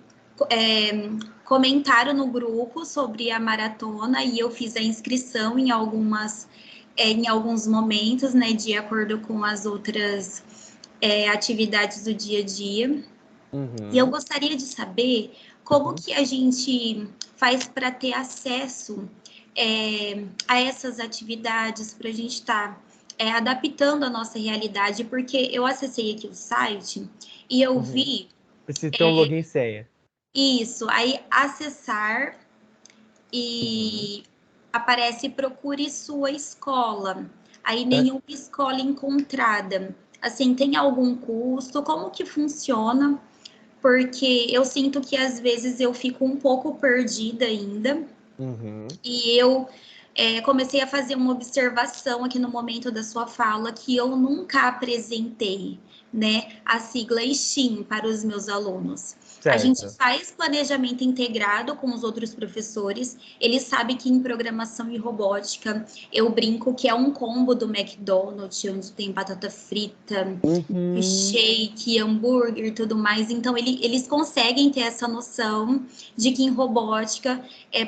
comentaram no grupo sobre a maratona, e eu fiz a inscrição em algumas em alguns momentos, né, de acordo com as outras atividades do dia a dia. E eu gostaria de saber como que a gente faz para ter acesso a essas atividades, para a gente estar adaptando a nossa realidade, porque eu acessei aqui o site e eu vi Precisa ter um login e senha. isso, aí acessar e aparece procure sua escola. Aí nenhuma escola encontrada. Assim, tem algum custo? Como que funciona? Porque eu sinto que às vezes eu fico um pouco perdida ainda. E eu comecei a fazer uma observação aqui no momento da sua fala que eu nunca apresentei, né, a sigla STEAM para os meus alunos. A gente faz planejamento integrado com os outros professores. Eles sabem que em programação e robótica eu brinco que é um combo do McDonald's, onde tem batata frita, shake, hambúrguer e tudo mais. Então, eles conseguem ter essa noção de que em robótica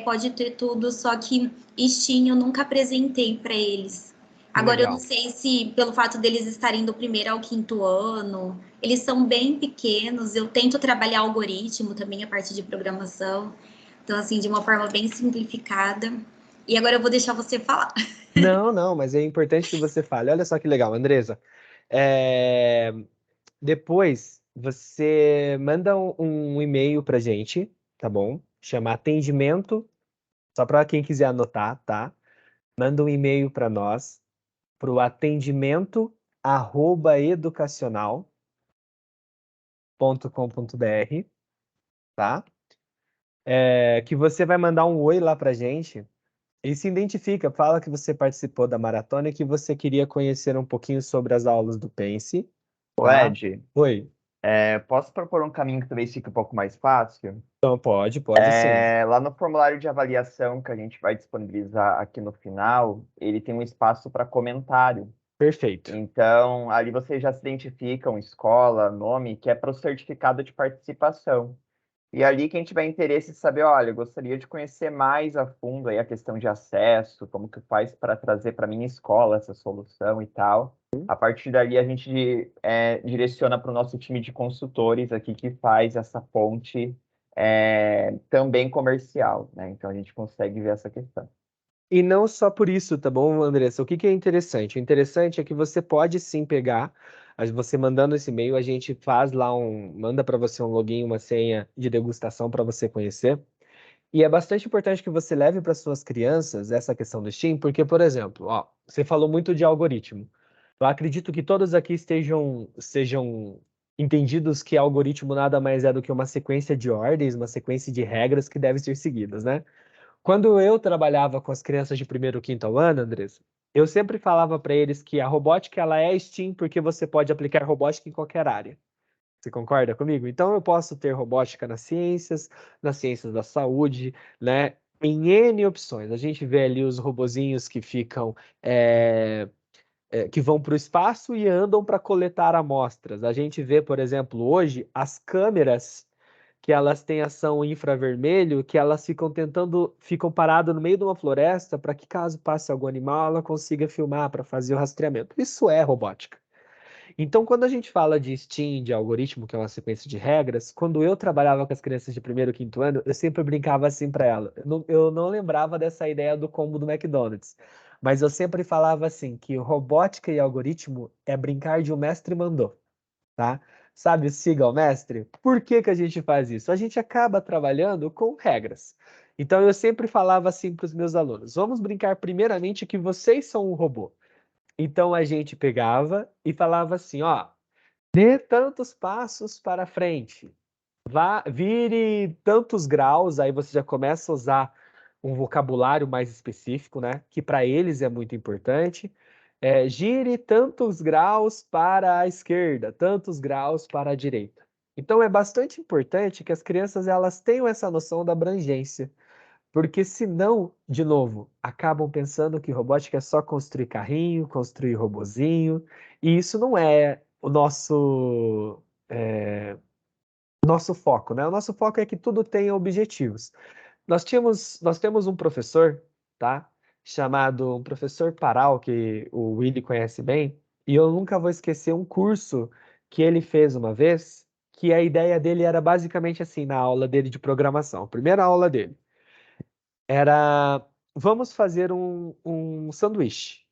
pode ter tudo, só que STEAM eu nunca apresentei para eles. Agora, eu não sei se, pelo fato deles estarem do 1º ao 5º ano, eles são bem pequenos, eu tento trabalhar algoritmo também, a parte de programação. Então, assim, de uma forma bem simplificada. E agora eu vou deixar você falar. Não, mas é importante que você fale. Olha só que legal, Andresa. Depois, você manda um e-mail pra gente, tá bom? Chama atendimento, só para quem quiser anotar, tá? Manda um e-mail para nós, pro atendimento@educacional.com.br, tá? Que você vai mandar um oi lá pra gente e se identifica, fala que você participou da maratona e que você queria conhecer um pouquinho sobre as aulas do Pense. Ô, Ed, Oi. posso propor um caminho que talvez fique um pouco mais fácil? Então pode sim. Lá no formulário de avaliação que a gente vai disponibilizar aqui no final, ele tem um espaço para comentário. Perfeito. Então, ali vocês já se identificam, escola, nome, que é para o certificado de participação. E ali quem tiver interesse em saber, olha, eu gostaria de conhecer mais a fundo aí a questão de acesso, como que faz para trazer para minha escola essa solução e tal. A partir dali a gente direciona para o nosso time de consultores aqui que faz essa ponte também comercial, né? Então a gente consegue ver essa questão. E não só por isso, tá bom, Andressa? O que é interessante? O interessante é que você pode sim pegar, você mandando esse e-mail, a gente faz lá manda para você um login, uma senha de degustação para você conhecer. E é bastante importante que você leve para suas crianças essa questão do Steam, porque, por exemplo, você falou muito de algoritmo. Eu acredito que todos aqui sejam entendidos que algoritmo nada mais é do que uma sequência de ordens, uma sequência de regras que devem ser seguidas, né? Quando eu trabalhava com as crianças de 1º, 5º ano, Andressa, eu sempre falava para eles que a robótica ela é STEAM porque você pode aplicar robótica em qualquer área. Você concorda comigo? Então eu posso ter robótica nas ciências da saúde, né? Em N opções. A gente vê ali os robozinhos que ficam que vão para o espaço e andam para coletar amostras. A gente vê, por exemplo, hoje as câmeras que elas têm ação infravermelho, que elas ficam paradas no meio de uma floresta para que caso passe algum animal, ela consiga filmar para fazer o rastreamento. Isso é robótica. Então, quando a gente fala de STEAM, de algoritmo, que é uma sequência de regras, quando eu trabalhava com as crianças de 1º, 5º ano, eu sempre brincava assim para ela. Eu não lembrava dessa ideia do combo do McDonald's, mas eu sempre falava assim, que robótica e algoritmo é brincar de um mestre mandou, tá? Sabe, siga o mestre? Por que que a gente faz isso? A gente acaba trabalhando com regras. Então, eu sempre falava assim para os meus alunos, vamos brincar primeiramente que vocês são um robô. Então a gente pegava e falava assim, dê tantos passos para frente, vire tantos graus, aí você já começa a usar um vocabulário mais específico, né? Que para eles é muito importante. Gire tantos graus para a esquerda, tantos graus para a direita. Então é bastante importante que as crianças elas tenham essa noção da abrangência. Porque senão, de novo, acabam pensando que robótica é só construir carrinho, construir robozinho, e isso não é o nosso foco, né? O nosso foco é que tudo tenha objetivos. Nós temos um professor, tá? chamado um professor Paral, que o Willy conhece bem, e eu nunca vou esquecer um curso que ele fez uma vez, que a ideia dele era basicamente assim, na aula dele de programação, a primeira aula dele, era, vamos fazer um sanduíche.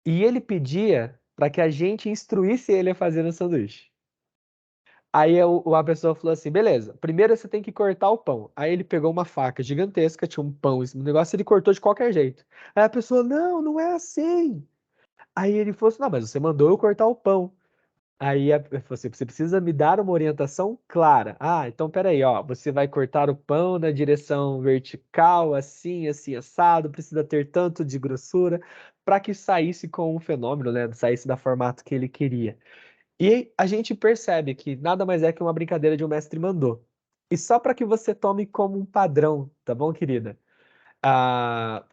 E ele pedia para que a gente instruísse ele a fazer um sanduíche. Aí a pessoa falou assim, beleza, primeiro você tem que cortar o pão. Aí ele pegou uma faca gigantesca, tinha um pão, esse negócio, ele cortou de qualquer jeito. Aí a pessoa, não, não é assim. Aí ele falou assim, não, mas você mandou eu cortar o pão. Aí eu falei assim, você precisa me dar uma orientação clara. Ah, então peraí, ó, você vai cortar o pão na direção vertical, assim, assim, assado, precisa ter tanto de grossura, para que saísse com um fenômeno, né? Saísse da formato que ele queria. E a gente percebe que nada mais é que uma brincadeira de um mestre mandou. E só para que você tome como um padrão, tá bom, querida?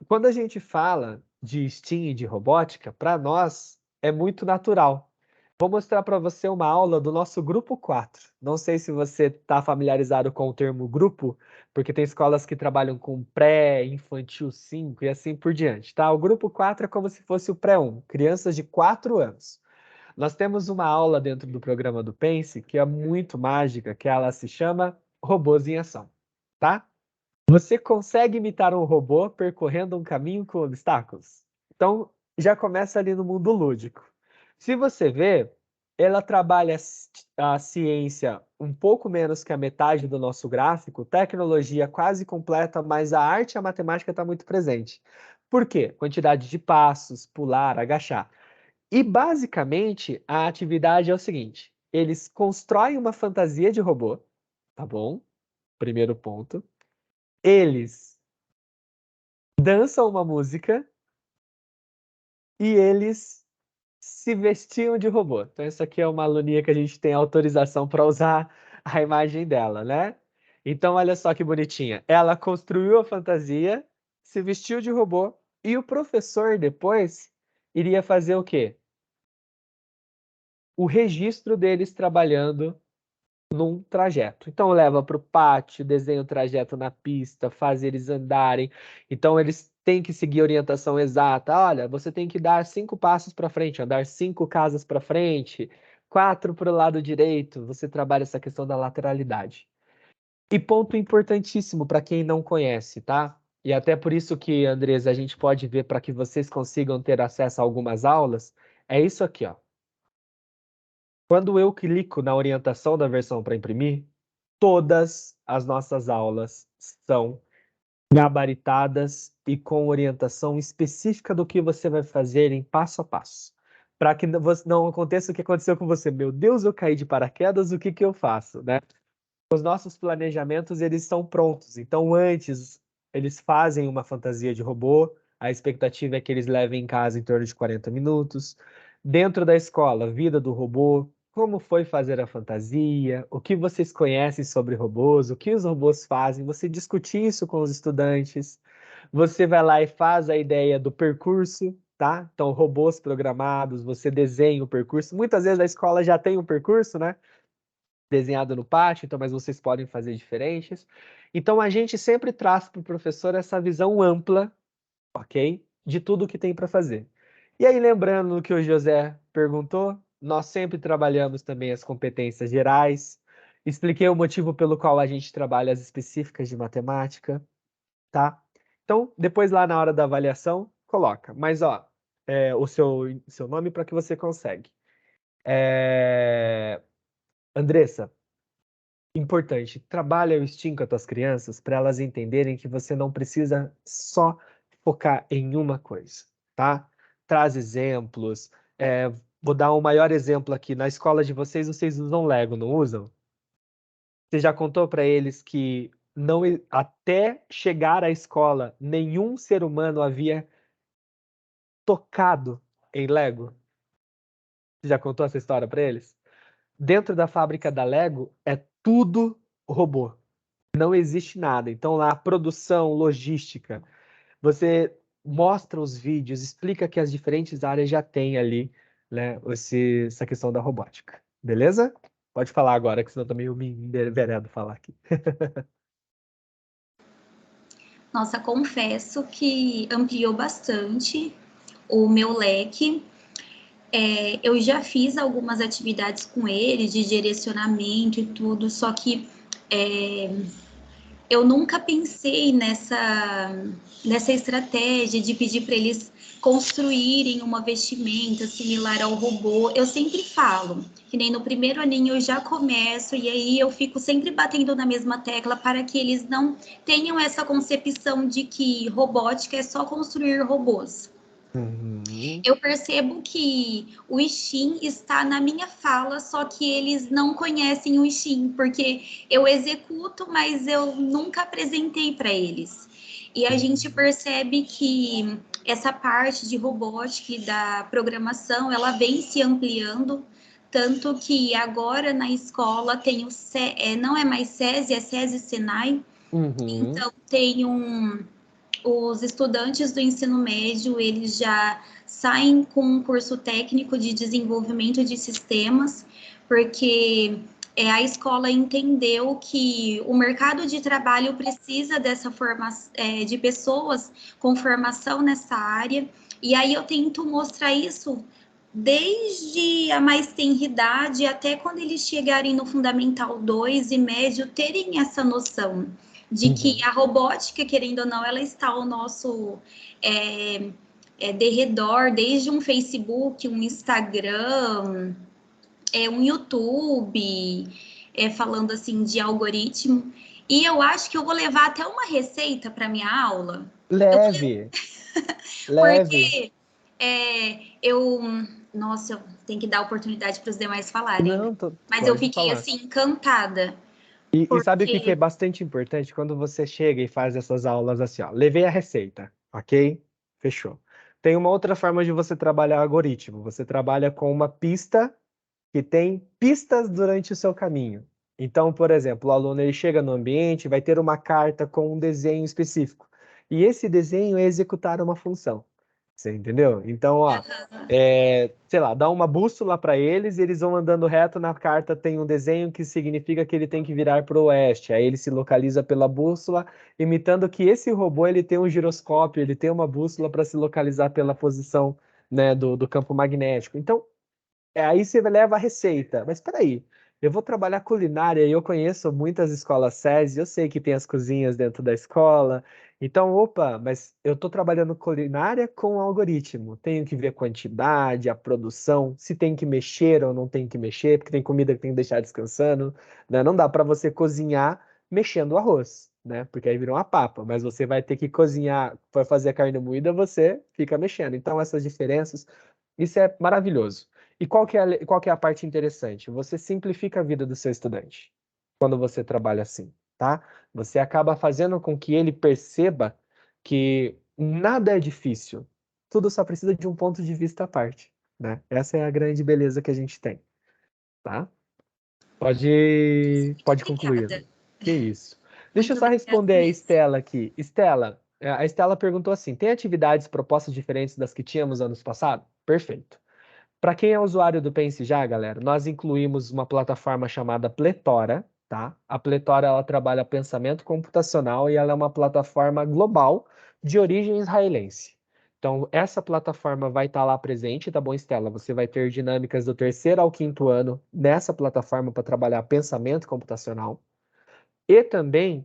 Quando a gente fala de STEAM e de robótica, para nós é muito natural. Vou mostrar para você uma aula do nosso grupo 4. Não sei se você está familiarizado com o termo grupo, porque tem escolas que trabalham com pré, infantil 5 e assim por diante, tá? O grupo 4 é como se fosse o pré 1, crianças de 4 anos. Nós temos uma aula dentro do programa do Pense que é muito mágica, que ela se chama Robôs em Ação, tá? Você consegue imitar um robô percorrendo um caminho com obstáculos? Então, já começa ali no mundo lúdico. Se você vê, ela trabalha a ciência um pouco menos que a metade do nosso gráfico, tecnologia quase completa, mas a arte e a matemática está muito presente. Por quê? Quantidade de passos, pular, agachar. E basicamente a atividade é o seguinte: eles constroem uma fantasia de robô, tá bom? Primeiro ponto. Eles dançam uma música e eles se vestiam de robô. Então, isso aqui é uma aluninha que a gente tem autorização para usar a imagem dela, né? Então, olha só que bonitinha. Ela construiu a fantasia, se vestiu de robô e o professor depois iria fazer o quê? O registro deles trabalhando num trajeto. Então leva para o pátio, desenha o trajeto na pista, faz eles andarem. Então eles têm que seguir a orientação exata. Olha, você tem que dar 5 passos para frente, andar 5 casas para frente, 4 para o lado direito. Você trabalha essa questão da lateralidade. E ponto importantíssimo para quem não conhece, tá? E até por isso que, Andresa, a gente pode ver para que vocês consigam ter acesso a algumas aulas, é isso aqui, ó. Quando eu clico na orientação da versão para imprimir, todas as nossas aulas são gabaritadas e com orientação específica do que você vai fazer em passo a passo. Para que não aconteça o que aconteceu com você. Meu Deus, eu caí de paraquedas, o que que eu faço, né? Os nossos planejamentos, eles estão prontos. Então, antes, eles fazem uma fantasia de robô. A expectativa é que eles levem em casa em torno de 40 minutos. Dentro da escola, vida do robô, como foi fazer a fantasia, o que vocês conhecem sobre robôs, o que os robôs fazem, você discutir isso com os estudantes. Você vai lá e faz a ideia do percurso, tá? Então, robôs programados, você desenha o percurso. Muitas vezes a escola já tem um percurso, né? Desenhado no pátio, então, mas vocês podem fazer diferentes. Então, a gente sempre traz para o professor essa visão ampla, ok? De tudo que tem para fazer. E aí, lembrando o que o José perguntou, nós sempre trabalhamos também as competências gerais. Expliquei o motivo pelo qual a gente trabalha as específicas de matemática, tá? Então, depois lá na hora da avaliação, coloca. Mas, ó, o seu nome para que você consegue. Andressa, importante, trabalha o STEAM com as tuas crianças para elas entenderem que você não precisa só focar em uma coisa, tá? Traz exemplos. Vou dar um maior exemplo aqui. Na escola de vocês usam Lego, não usam? Você já contou para eles que não, até chegar à escola, nenhum ser humano havia tocado em Lego? Você já contou essa história para eles? Dentro da fábrica da Lego é tudo robô. Não existe nada. Então, lá, produção, logística, você mostra os vídeos, explica que as diferentes áreas já têm ali, né, essa questão da robótica. Beleza? Pode falar agora, que senão também eu me enveredo falar aqui. Nossa, confesso que ampliou bastante o meu leque. Eu já fiz algumas atividades com ele, de direcionamento e tudo, só que eu nunca pensei nessa estratégia de pedir para eles construírem uma vestimenta similar ao robô. Eu sempre falo, que nem no primeiro aninho eu já começo, e aí eu fico sempre batendo na mesma tecla para que eles não tenham essa concepção de que robótica é só construir robôs. Uhum. Eu percebo que o Steam está na minha fala, só que eles não conhecem o Steam, porque eu executo, mas eu nunca apresentei para eles. E a gente percebe que essa parte de robótica e da programação, ela vem se ampliando, tanto que agora na escola tem não é mais SESI, é SESI Senai, Uhum. então tem os estudantes do ensino médio, eles já saem com um curso técnico de desenvolvimento de sistemas, porque a escola entendeu que o mercado de trabalho precisa dessa formação, de pessoas com formação nessa área, e aí eu tento mostrar isso desde a mais tenra idade até quando eles chegarem no Fundamental 2 e médio, terem essa noção de que a robótica, querendo ou não, ela está ao nosso derredor, desde um Facebook, um Instagram, um YouTube, falando assim de algoritmo. E eu acho que eu vou levar até uma receita para minha aula. Leve. Porque nossa, eu tenho que dar oportunidade para os demais falarem, Não, mas eu pode fiquei falar. assim encantada. E sabe o que é bastante importante? Quando você chega e faz essas aulas assim, ó, levei a receita, ok? Fechou. Tem uma outra forma de você trabalhar algoritmo. Você trabalha com uma pista que tem pistas durante o seu caminho. Então, por exemplo, o aluno ele chega no ambiente, vai ter uma carta com um desenho específico. E esse desenho é executar uma função. Você entendeu? Então, ó, sei lá, dá uma bússola para eles e eles vão andando reto. Na carta tem um desenho que significa que ele tem que virar para o oeste. Aí ele se localiza pela bússola, imitando que esse robô ele tem um giroscópio, ele tem uma bússola para se localizar pela posição, né, do campo magnético. Então, aí você leva a receita. Mas espera aí, eu vou trabalhar culinária e eu conheço muitas escolas SESI, eu sei que tem as cozinhas dentro da escola. Então, opa, mas eu estou trabalhando culinária com algoritmo. Tenho que ver a quantidade, a produção, se tem que mexer ou não tem que mexer, porque tem comida que tem que deixar descansando, né? Não dá para você cozinhar mexendo o arroz, né? Porque aí virou uma papa, mas você vai ter que cozinhar, para fazer a carne moída, você fica mexendo. Então, essas diferenças, isso é maravilhoso. E qual que é a parte interessante? Você simplifica a vida do seu estudante quando você trabalha assim, tá? Você acaba fazendo com que ele perceba que nada é difícil. Tudo só precisa de um ponto de vista à parte, né? Essa é a grande beleza que a gente tem, tá? Pode concluir. Obrigada. Que isso. Deixa eu Muito só obrigada responder a mesmo. Estela aqui. Estela, a Estela perguntou assim: tem atividades propostas diferentes das que tínhamos anos passados? Perfeito. Para quem é usuário do Pense Já, galera, nós incluímos uma plataforma chamada Pletora, tá? A Pletora, ela trabalha pensamento computacional e ela é uma plataforma global de origem israelense. Então, essa plataforma vai estar lá presente, tá bom, Estela? Você vai ter dinâmicas do terceiro ao quinto ano nessa plataforma para trabalhar pensamento computacional. E também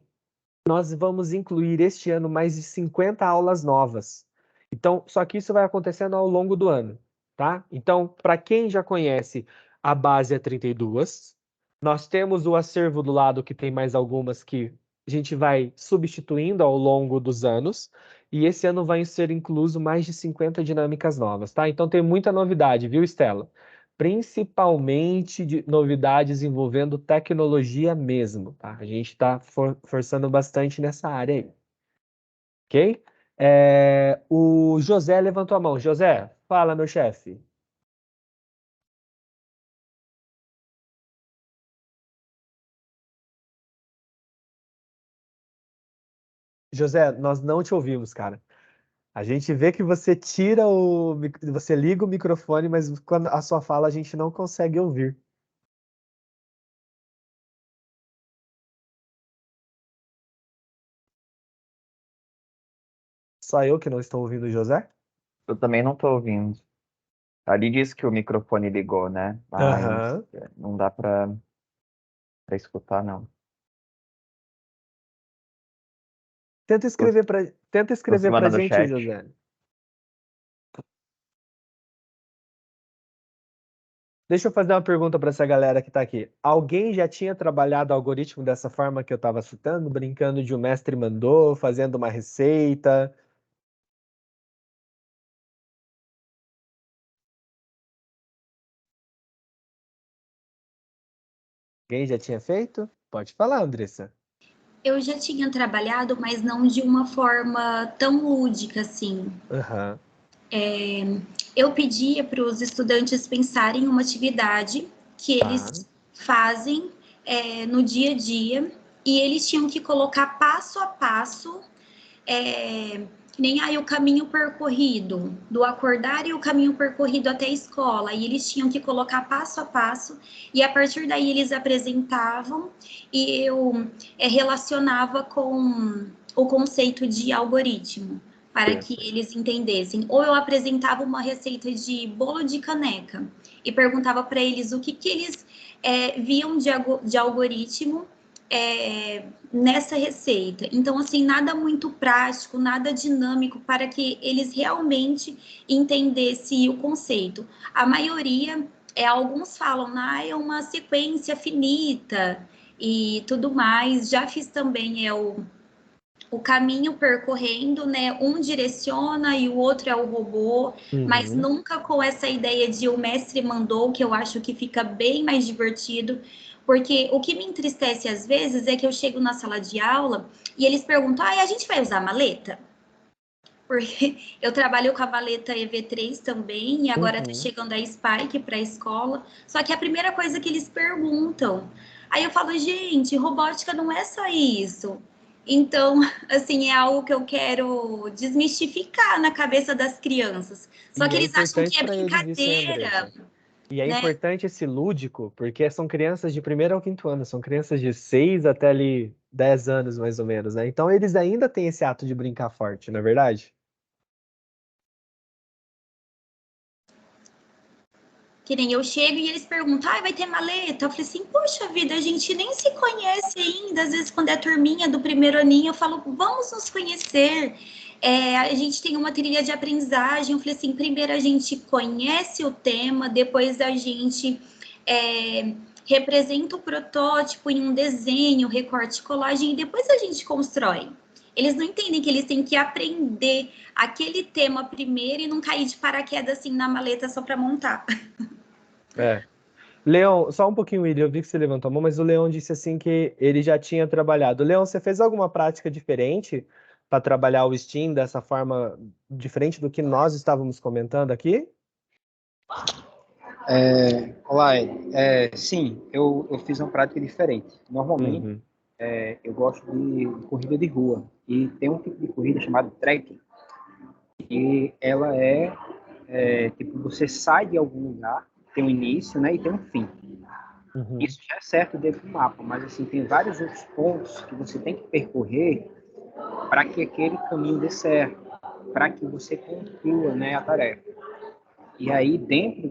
nós vamos incluir este ano mais de 50 aulas novas. Então, só que isso vai acontecendo ao longo do ano, tá? Então, para quem já conhece, a base é 32. Nós temos o acervo do lado que tem mais algumas que a gente vai substituindo ao longo dos anos. E esse ano vai ser incluso mais de 50 dinâmicas novas, tá? Então tem muita novidade, viu, Estela? Principalmente de novidades envolvendo tecnologia mesmo, tá? A gente está forçando bastante nessa área aí, ok? O José levantou a mão. José, fala, meu chefe. José, nós não te ouvimos, cara. A gente vê que você você liga o microfone, mas quando a sua fala a gente não consegue ouvir. Só eu que não estou ouvindo o José? Eu também não tô ouvindo. Ali diz que o microfone ligou, né? Mas Aham. não dá pra escutar, não. Tenta escrever Tô se pra mandando no gente, chat. José. Deixa eu fazer uma pergunta para essa galera que está aqui. Alguém já tinha trabalhado algoritmo dessa forma que eu estava citando, brincando de um mestre mandou, fazendo uma receita? Alguém já tinha feito? Pode falar, Andressa. Eu já tinha trabalhado, mas não de uma forma tão lúdica assim. Aham. Eu pedia para os estudantes pensarem em uma atividade que eles fazem no dia a dia e eles tinham que colocar passo a passo, que nem aí o caminho percorrido, do acordar e o caminho percorrido até a escola, e eles tinham que colocar passo a passo, e a partir daí eles apresentavam e eu relacionava com o conceito de algoritmo, para que eles entendessem. Ou eu apresentava uma receita de bolo de caneca e perguntava para eles o que eles viam de algoritmo nessa receita. Então, assim, nada muito prático, nada dinâmico para que eles realmente entendessem o conceito. A maioria, alguns falam, é uma sequência finita e tudo mais. Já fiz também o caminho percorrendo, né? Um direciona e o outro é o robô, mas nunca com essa ideia de o mestre mandou, que eu acho que fica bem mais divertido, porque o que me entristece às vezes é que eu chego na sala de aula e eles perguntam, a gente vai usar maleta? Porque eu trabalho com a maleta EV3 também, e agora tá chegando a Spike para a escola, só que é a primeira coisa que eles perguntam. Aí eu falo, gente, robótica não é só isso. Então, assim, é algo que eu quero desmistificar na cabeça das crianças. Só que eles acham que é para eles isso, hein, brincadeira, Andressa? E é né? importante esse lúdico, porque são crianças de 1º ao 5º ano, são crianças de 6 até ali 10 anos, mais ou menos, né? Então eles ainda têm esse ato de brincar forte, não é verdade? Que nem eu chego e eles perguntam, vai ter maleta? Eu falei assim, poxa vida, a gente nem se conhece ainda. Às vezes, quando é a turminha do primeiro aninho, eu falo, vamos nos conhecer. A gente tem uma trilha de aprendizagem. Eu falei assim, primeiro a gente conhece o tema, depois a gente representa o protótipo em um desenho, recorte, colagem, e depois a gente constrói. Eles não entendem que eles têm que aprender aquele tema primeiro e não cair de paraquedas assim na maleta só para montar. Leão, só um pouquinho, William, eu vi que você levantou a mão, mas o Leão disse assim que ele já tinha trabalhado. Leão, você fez alguma prática diferente para trabalhar o STEAM dessa forma diferente do que nós estávamos comentando aqui? Olá, Ed. Sim, eu fiz uma prática diferente. Normalmente, eu gosto de corrida de rua. E tem um tipo de corrida chamado trekking. E ela tipo, você sai de algum lugar, tem um início, né, e tem um fim. Isso já é certo dentro do mapa, mas assim, tem vários outros pontos que você tem que percorrer para que aquele caminho dê certo, para que você conclua, né, a tarefa. E aí, dentro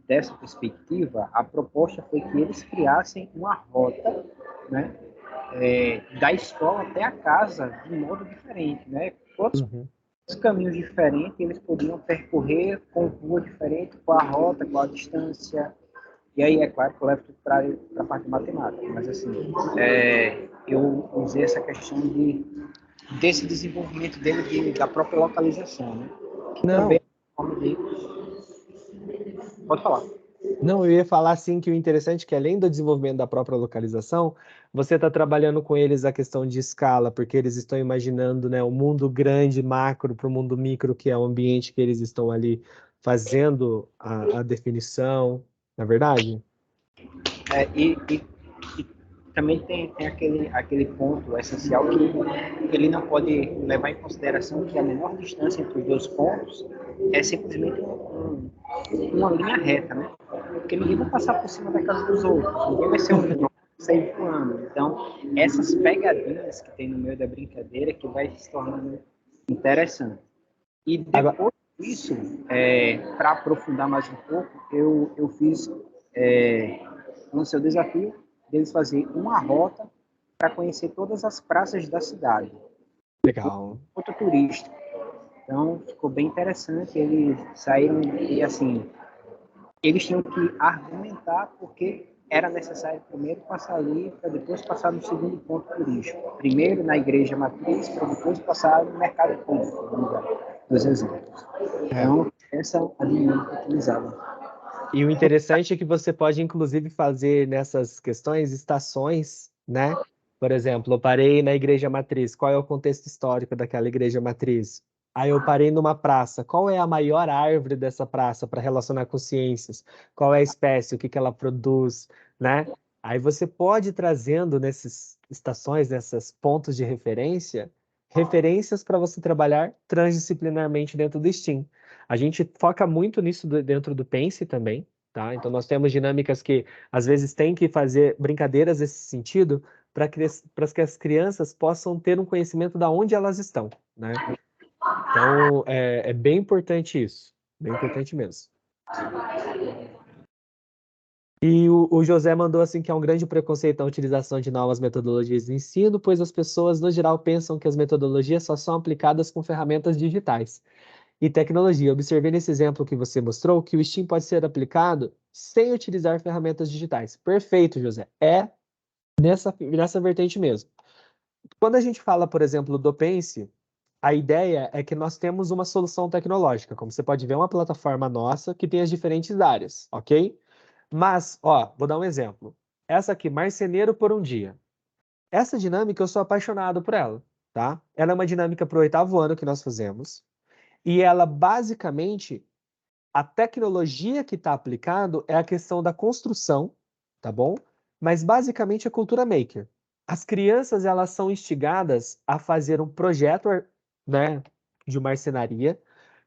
dessa perspectiva, a proposta foi que eles criassem uma rota, né, da escola até a casa de modo diferente, né? Todos os caminhos diferentes eles podiam percorrer com rua diferente, com a rota, com a distância. E aí, é claro que eu levo tudo para a parte de matemática, mas assim, eu usei essa questão desse desenvolvimento dele, da própria localização, né? Que também é uma forma de... Pode falar. Não, eu ia falar assim que o interessante é que além do desenvolvimento da própria localização, você está trabalhando com eles a questão de escala, porque eles estão imaginando, né, o mundo grande, macro, para o mundo micro, que é o ambiente que eles estão ali fazendo a definição, não é verdade? E também tem aquele ponto essencial que ele não pode levar em consideração que a menor distância entre os dois pontos é simplesmente uma linha reta, né? Porque ninguém vai passar por cima da casa dos outros, ninguém vai ser um sair voando. Então, essas pegadinhas que tem no meio da brincadeira que vai se tornando Interessante. E Agora, depois disso, para aprofundar mais um pouco, eu fiz, lancei o desafio deles fazer uma rota para conhecer todas as praças da cidade, legal. ponto turístico. Então, ficou bem interessante. Eles saíram e, assim, eles tinham que argumentar porque era necessário primeiro passar ali para depois passar no segundo ponto turístico. Primeiro na igreja matriz para depois passar no mercado público, vamos dar dos exemplos. É. Então, essa é a dinâmica utilizada. E o interessante é que você pode, inclusive, fazer nessas questões estações, né? Por exemplo, eu parei na igreja matriz. Qual é o contexto histórico daquela igreja matriz? Aí eu parei numa praça. Qual é a maior árvore dessa praça para relacionar com ciências? Qual é a espécie? O que que ela produz, né? Aí você pode ir trazendo nessas estações, nesses pontos de referência, referências para você trabalhar transdisciplinarmente dentro do STEAM. A gente foca muito nisso dentro do Pense também, tá? Então nós temos dinâmicas que às vezes tem que fazer brincadeiras nesse sentido para que as crianças possam ter um conhecimento da onde elas estão, né? Então é bem importante isso, bem importante mesmo. E o José mandou assim que há um grande preconceito na utilização de novas metodologias de ensino, pois as pessoas no geral pensam que as metodologias só são aplicadas com ferramentas digitais e tecnologia. Observei nesse exemplo que você mostrou que o STEAM pode ser aplicado sem utilizar ferramentas digitais. Perfeito, José. É nessa vertente mesmo. Quando a gente fala, por exemplo, do Pense, a ideia é que nós temos uma solução tecnológica. Como você pode ver, é uma plataforma nossa que tem as diferentes áreas, ok? Mas, ó, vou dar um exemplo. Essa aqui, Marceneiro por um Dia. Essa dinâmica eu sou apaixonado por ela, tá? Ela é uma dinâmica para o 8º ano que nós fazemos. E ela, basicamente, a tecnologia que está aplicado é a questão da construção, tá bom? Mas, basicamente, é cultura maker. As crianças, elas são instigadas a fazer um projeto, né, de marcenaria,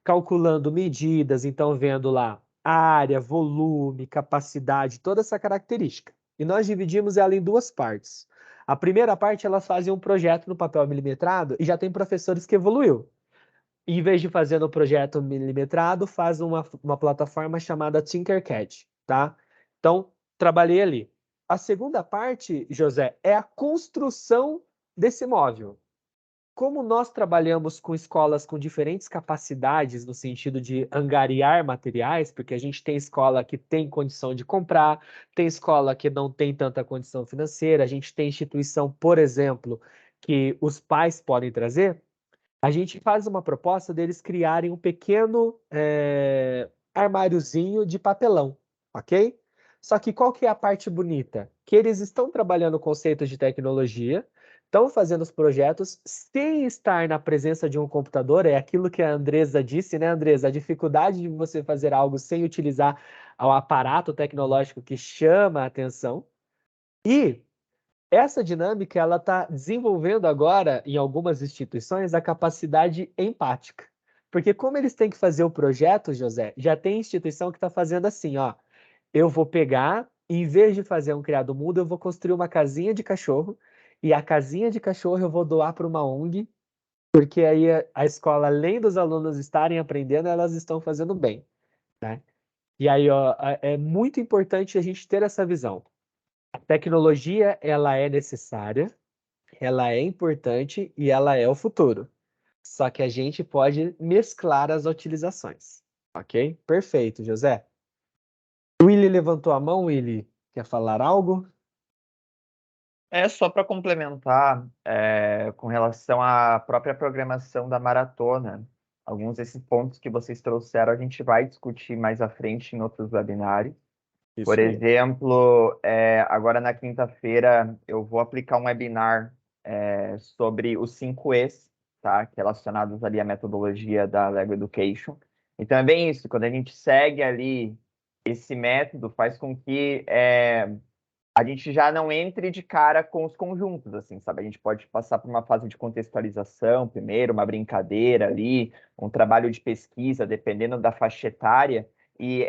calculando medidas, então vendo lá área, volume, capacidade, toda essa característica. E nós dividimos ela em duas partes. A primeira parte, elas fazem um projeto no papel milimetrado e já tem professores que evoluiu. Em vez de fazer no projeto milimetrado, faz uma plataforma chamada Tinkercad, tá? Então, trabalhei ali. A segunda parte, José, é a construção desse móvel. Como nós trabalhamos com escolas com diferentes capacidades, no sentido de angariar materiais, porque a gente tem escola que tem condição de comprar, tem escola que não tem tanta condição financeira, a gente tem instituição, por exemplo, que os pais podem trazer, a gente faz uma proposta deles criarem um pequeno armáriozinho de papelão, ok? Só que qual que é a parte bonita? Que eles estão trabalhando conceitos de tecnologia, estão fazendo os projetos sem estar na presença de um computador, é aquilo que a Andresa disse, né, Andresa? A dificuldade de você fazer algo sem utilizar o aparato tecnológico que chama a atenção. E essa dinâmica ela está desenvolvendo agora, em algumas instituições, a capacidade empática. Porque como eles têm que fazer o projeto, José, já tem instituição que está fazendo assim, ó. Eu vou pegar, em vez de fazer um criado mudo, eu vou construir uma casinha de cachorro, e a casinha de cachorro eu vou doar para uma ONG, porque aí a escola, além dos alunos estarem aprendendo, elas estão fazendo bem, né? E aí, ó, é muito importante a gente ter essa visão. A tecnologia, ela é necessária, ela é importante e ela é o futuro. Só que a gente pode mesclar as utilizações, ok? Perfeito, José. O Willy levantou a mão, Willy. Quer falar algo? É só para complementar, com relação à própria programação da maratona. Alguns desses pontos que vocês trouxeram, a gente vai discutir mais à frente em outros webinários. Por Isso aí. exemplo, agora na quinta-feira eu vou aplicar um webinar sobre os 5 E's, tá? Relacionados ali à metodologia da Lego Education. Então é bem isso, quando a gente segue ali esse método, faz com que a gente já não entre de cara com os conjuntos, assim, sabe? A gente pode passar por uma fase de contextualização primeiro, uma brincadeira ali, um trabalho de pesquisa, dependendo da faixa etária, e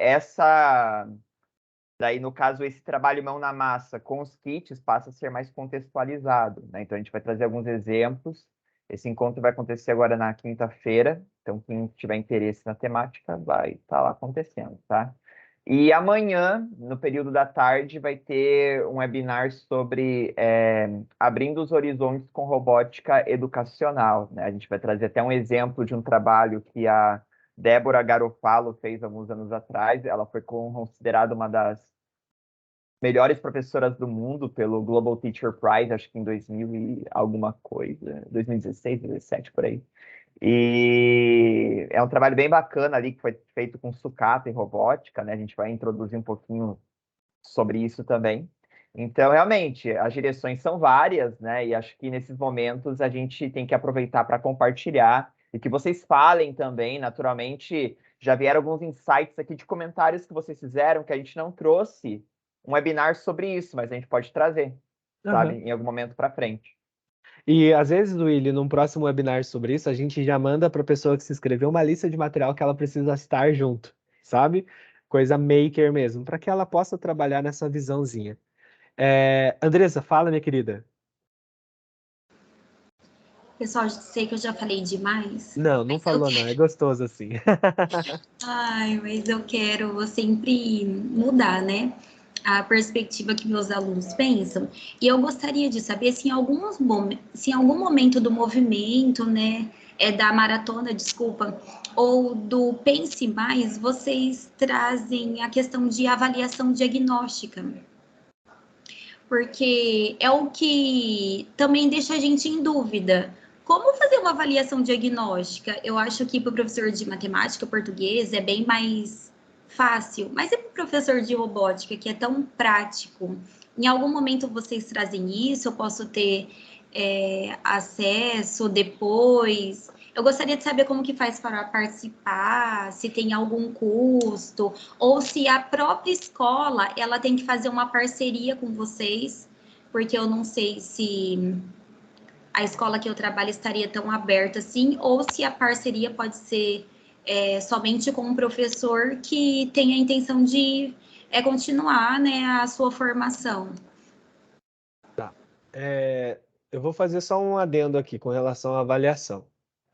daí, no caso, esse trabalho mão na massa com os kits passa a ser mais contextualizado, né? Então, a gente vai trazer alguns exemplos Esse encontro vai acontecer agora na quinta-feira, então quem tiver interesse na temática vai estar lá acontecendo, tá? E amanhã, no período da tarde, vai ter um webinar sobre abrindo os horizontes com robótica educacional, né? A gente vai trazer até um exemplo de um trabalho que a Débora Garofalo fez alguns anos atrás. Ela foi considerada uma das melhores professoras do mundo pelo Global Teacher Prize, acho que em 2000 e alguma coisa, 2016, 2017, por aí. E é um trabalho bem bacana ali, que foi feito com sucata e robótica, né? A gente vai introduzir um pouquinho sobre isso também. Então, realmente, as direções são várias, né? E acho que nesses momentos a gente tem que aproveitar para compartilhar e que vocês falem também, naturalmente. Já vieram alguns insights aqui de comentários que vocês fizeram, que a gente não trouxe um webinar sobre isso, mas a gente pode trazer, sabe, em algum momento para frente. E às vezes, Willy, num próximo webinar sobre isso, a gente já manda para a pessoa que se inscreveu uma lista de material que ela precisa estar junto, sabe? Coisa maker mesmo, para que ela possa trabalhar nessa visãozinha. Andressa, fala, minha querida. Pessoal, sei que eu já falei demais. Não falou não, é gostoso assim. Ai, mas eu quero sempre mudar, né? A perspectiva que meus alunos pensam. E eu gostaria de saber se em algum momento do movimento, né, da maratona, desculpa, ou do Pense Mais, vocês trazem a questão de avaliação diagnóstica. Porque é o que também deixa a gente em dúvida. Como fazer uma avaliação diagnóstica? Eu acho que para o professor de matemática, português, é bem mais fácil. Mas e para o professor de robótica, que é tão prático? Em algum momento vocês trazem isso? Eu posso ter acesso depois? Eu gostaria de saber como que faz para participar, se tem algum custo, ou se a própria escola ela tem que fazer uma parceria com vocês, porque eu não sei se a escola que eu trabalho estaria tão aberta assim, ou se a parceria pode ser somente com um professor que tem a intenção de continuar, né, a sua formação. Tá. Eu vou fazer só um adendo aqui com relação à avaliação,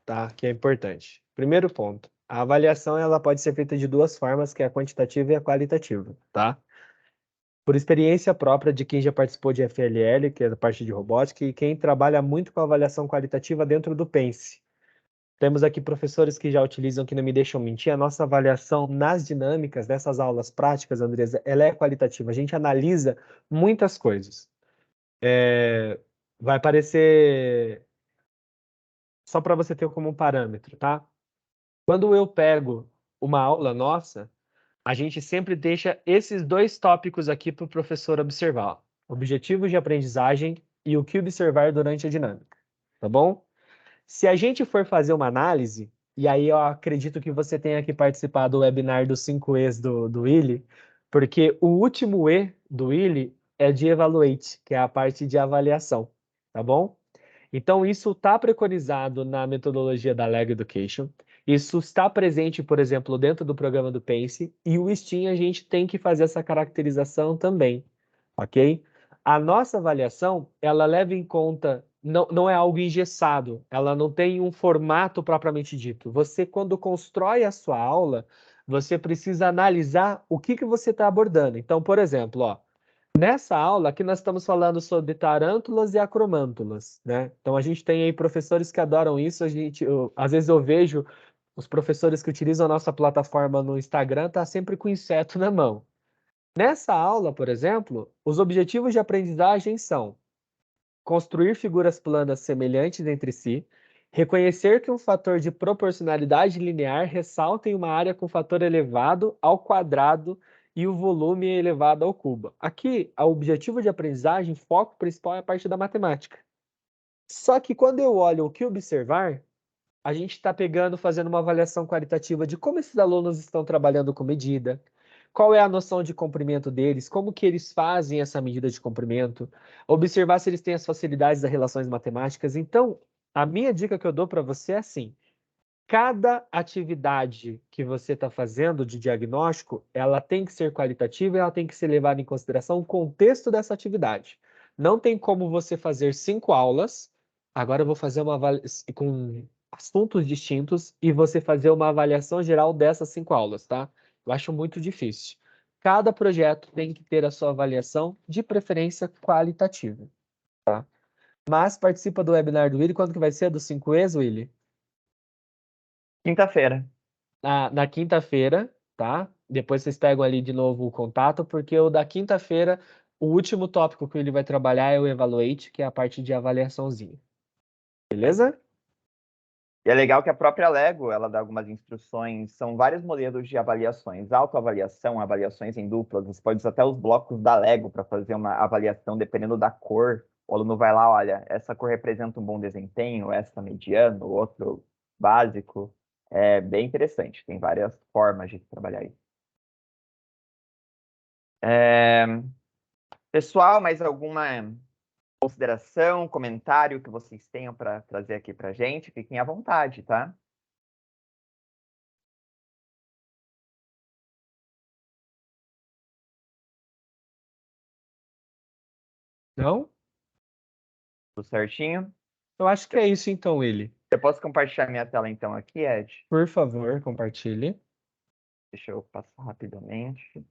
tá? Que é importante. Primeiro ponto, a avaliação ela pode ser feita de duas formas, que é a quantitativa e a qualitativa, tá? Por experiência própria de quem já participou de FLL, que é da parte de robótica, e quem trabalha muito com avaliação qualitativa dentro do Pense. Temos aqui professores que já utilizam, que não me deixam mentir, a nossa avaliação nas dinâmicas dessas aulas práticas, Andresa, ela é qualitativa. A gente analisa muitas coisas. Vai parecer só para você ter como um parâmetro, tá? Quando eu pego uma aula nossa, a gente sempre deixa esses dois tópicos aqui para o professor observar: objetivos de aprendizagem e o que observar durante a dinâmica, tá bom? Se a gente for fazer uma análise, e aí eu acredito que você tenha que participar do webinar dos 5 E's do Willy, porque o último E do Willy é de Evaluate, que é a parte de avaliação, tá bom? Então, isso está preconizado na metodologia da Lego Education. Isso está presente, por exemplo, dentro do programa do Pense, e o STEAM a gente tem que fazer essa caracterização também, ok? A nossa avaliação, ela leva em conta, não é algo engessado, ela não tem um formato propriamente dito. Você, quando constrói a sua aula, você precisa analisar o que você está abordando. Então, por exemplo, ó, nessa aula aqui nós estamos falando sobre tarântulas e acromântulas, né? Então a gente tem aí professores que adoram isso, às vezes eu vejo os professores que utilizam a nossa plataforma no Instagram tá sempre com inseto na mão. Nessa aula, por exemplo, os objetivos de aprendizagem são construir figuras planas semelhantes entre si, reconhecer que um fator de proporcionalidade linear ressalta em uma área com fator elevado ao quadrado e o volume elevado ao cubo. Aqui, o objetivo de aprendizagem, foco principal é a parte da matemática. Só que quando eu olho o que observar, a gente está fazendo uma avaliação qualitativa de como esses alunos estão trabalhando com medida, qual é a noção de comprimento deles, como que eles fazem essa medida de comprimento, observar se eles têm as facilidades das relações matemáticas. Então, a minha dica que eu dou para você é assim: cada atividade que você está fazendo de diagnóstico, ela tem que ser qualitativa e ela tem que ser levada em consideração o contexto dessa atividade. Não tem como você fazer 5 aulas Agora eu vou fazer uma avaliação com assuntos distintos e você fazer uma avaliação geral dessas 5 aulas, tá? Eu acho muito difícil. Cada projeto tem que ter a sua avaliação, de preferência qualitativa, tá? Mas participa do webinar do Willy. Quando que vai ser? Dos 5Es, Willy? Quinta-feira. Na quinta-feira, tá? Depois vocês pegam ali de novo o contato, porque o da quinta-feira, o último tópico que ele vai trabalhar é o Evaluate, que é a parte de avaliaçãozinha. Beleza? E é legal que a própria Lego, ela dá algumas instruções, são vários modelos de avaliações, autoavaliação, avaliações em duplas, você pode usar até os blocos da Lego para fazer uma avaliação dependendo da cor. O aluno vai lá, olha, essa cor representa um bom desempenho, essa mediano, outro básico. É bem interessante, tem várias formas de trabalhar isso. Pessoal, mais alguma consideração, comentário que vocês tenham para trazer aqui para a gente? Fiquem à vontade, tá? Não? Tudo certinho? Eu acho que é isso então, Willy. Eu posso compartilhar minha tela então aqui, Ed? Por favor, compartilhe. Deixa eu passar rapidamente.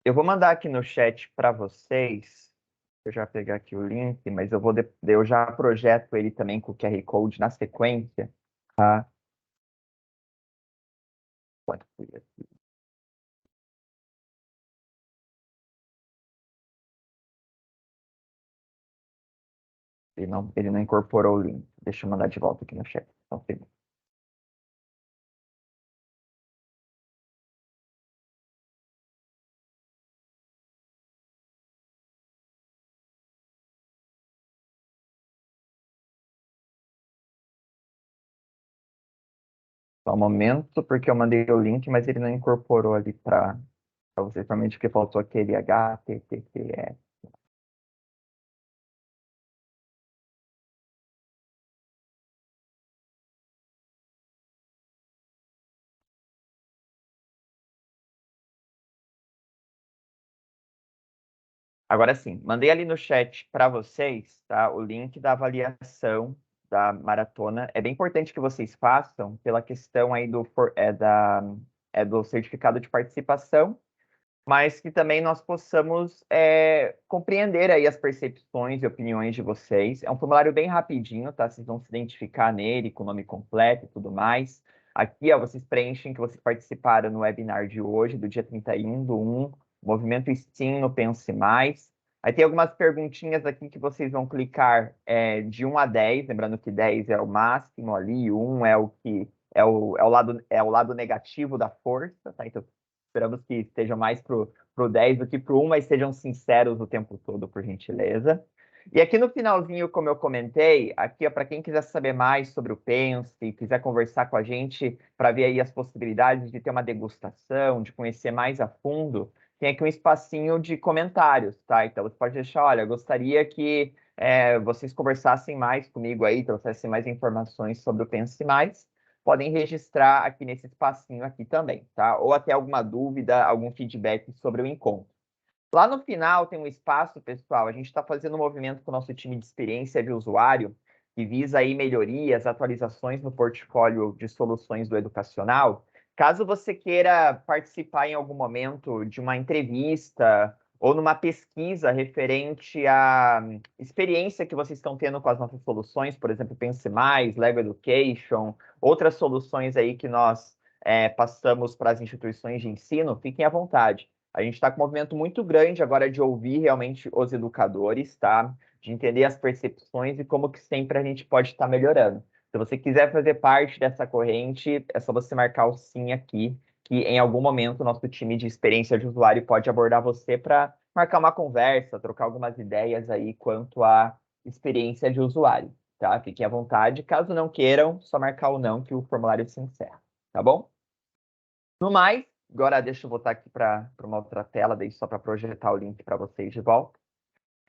Eu vou mandar aqui no chat para vocês. Eu já pegar aqui o link, mas eu já projeto ele também com o QR Code na sequência, tá? Quanto foi aqui? Ele não incorporou o link. Deixa eu mandar de volta aqui no chat. Então, só um momento, porque eu mandei o link, mas ele não incorporou ali para vocês, provavelmente porque faltou aquele HTTPS. Agora sim, mandei ali no chat para vocês, tá, o link da avaliação da maratona. É bem importante que vocês façam pela questão aí do certificado de participação, mas que também nós possamos compreender aí as percepções e opiniões de vocês. É um formulário bem rapidinho, tá? Vocês vão se identificar nele com o nome completo e tudo mais. Aqui, ó, vocês preenchem que vocês participaram no webinar de hoje, do dia 31/1, Movimento STEAM no Pense Mais. Aí tem algumas perguntinhas aqui que vocês vão clicar de 1 a 10, lembrando que 10 é o máximo ali, 1 é o que é o lado negativo da força, tá? Então, esperamos que esteja mais pro 10 do que pro 1, mas sejam sinceros o tempo todo, por gentileza. E aqui no finalzinho, como eu comentei, aqui para quem quiser saber mais sobre o Pense, quiser conversar com a gente para ver aí as possibilidades de ter uma degustação, de conhecer mais a fundo, tem aqui um espacinho de comentários, tá? Então você pode deixar, olha, gostaria que vocês conversassem mais comigo aí, trouxessem mais informações sobre o Pense Mais. Podem registrar aqui nesse espacinho aqui também, tá? Ou até alguma dúvida, algum feedback sobre o encontro. Lá no final tem um espaço, pessoal, a gente está fazendo um movimento com o nosso time de experiência de usuário, que visa aí melhorias, atualizações no portfólio de soluções do educacional. Caso você queira participar em algum momento de uma entrevista ou numa pesquisa referente à experiência que vocês estão tendo com as nossas soluções, por exemplo, Pense Mais, Lego Education, outras soluções aí que nós passamos para as instituições de ensino, fiquem à vontade. A gente está com um movimento muito grande agora de ouvir realmente os educadores, tá? De entender as percepções e como que sempre a gente pode estar melhorando. Se você quiser fazer parte dessa corrente, é só você marcar o sim aqui, que em algum momento o nosso time de experiência de usuário pode abordar você para marcar uma conversa, trocar algumas ideias aí quanto à experiência de usuário, tá? Fiquem à vontade. Caso não queiram, só marcar o não que o formulário se encerra, tá bom? No mais, agora deixa eu voltar aqui para uma outra tela, daí só para projetar o link para vocês de volta.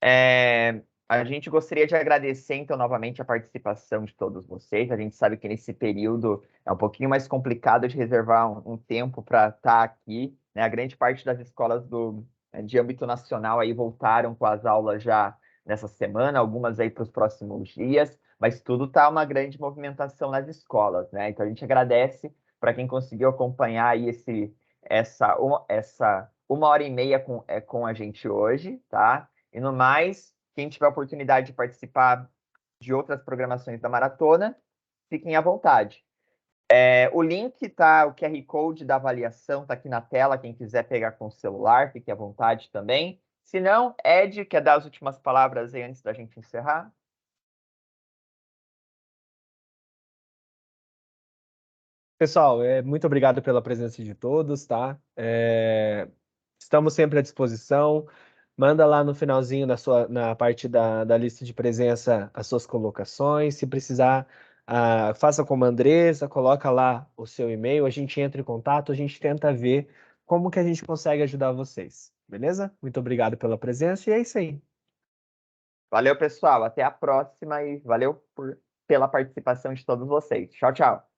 A gente gostaria de agradecer, então, novamente a participação de todos vocês. A gente sabe que nesse período é um pouquinho mais complicado de reservar um tempo para estar aqui, né? A grande parte das escolas de âmbito nacional aí voltaram com as aulas já nessa semana, algumas aí para os próximos dias, mas tudo está uma grande movimentação nas escolas, né? Então a gente agradece para quem conseguiu acompanhar aí essa 1h30 com a gente hoje, tá? E no mais, quem tiver a oportunidade de participar de outras programações da maratona, fiquem à vontade. O link, tá? O QR Code da avaliação está aqui na tela. Quem quiser pegar com o celular, fique à vontade também. Se não, Ed, quer dar as últimas palavras aí antes da gente encerrar? Pessoal, muito obrigado pela presença de todos, tá? Estamos sempre à disposição. Manda lá no finalzinho na parte da lista de presença as suas colocações. Se precisar, faça como a Andressa, coloca lá o seu e-mail, a gente entra em contato, a gente tenta ver como que a gente consegue ajudar vocês, beleza? Muito obrigado pela presença e é isso aí. Valeu, pessoal. Até a próxima e valeu pela participação de todos vocês. Tchau, tchau.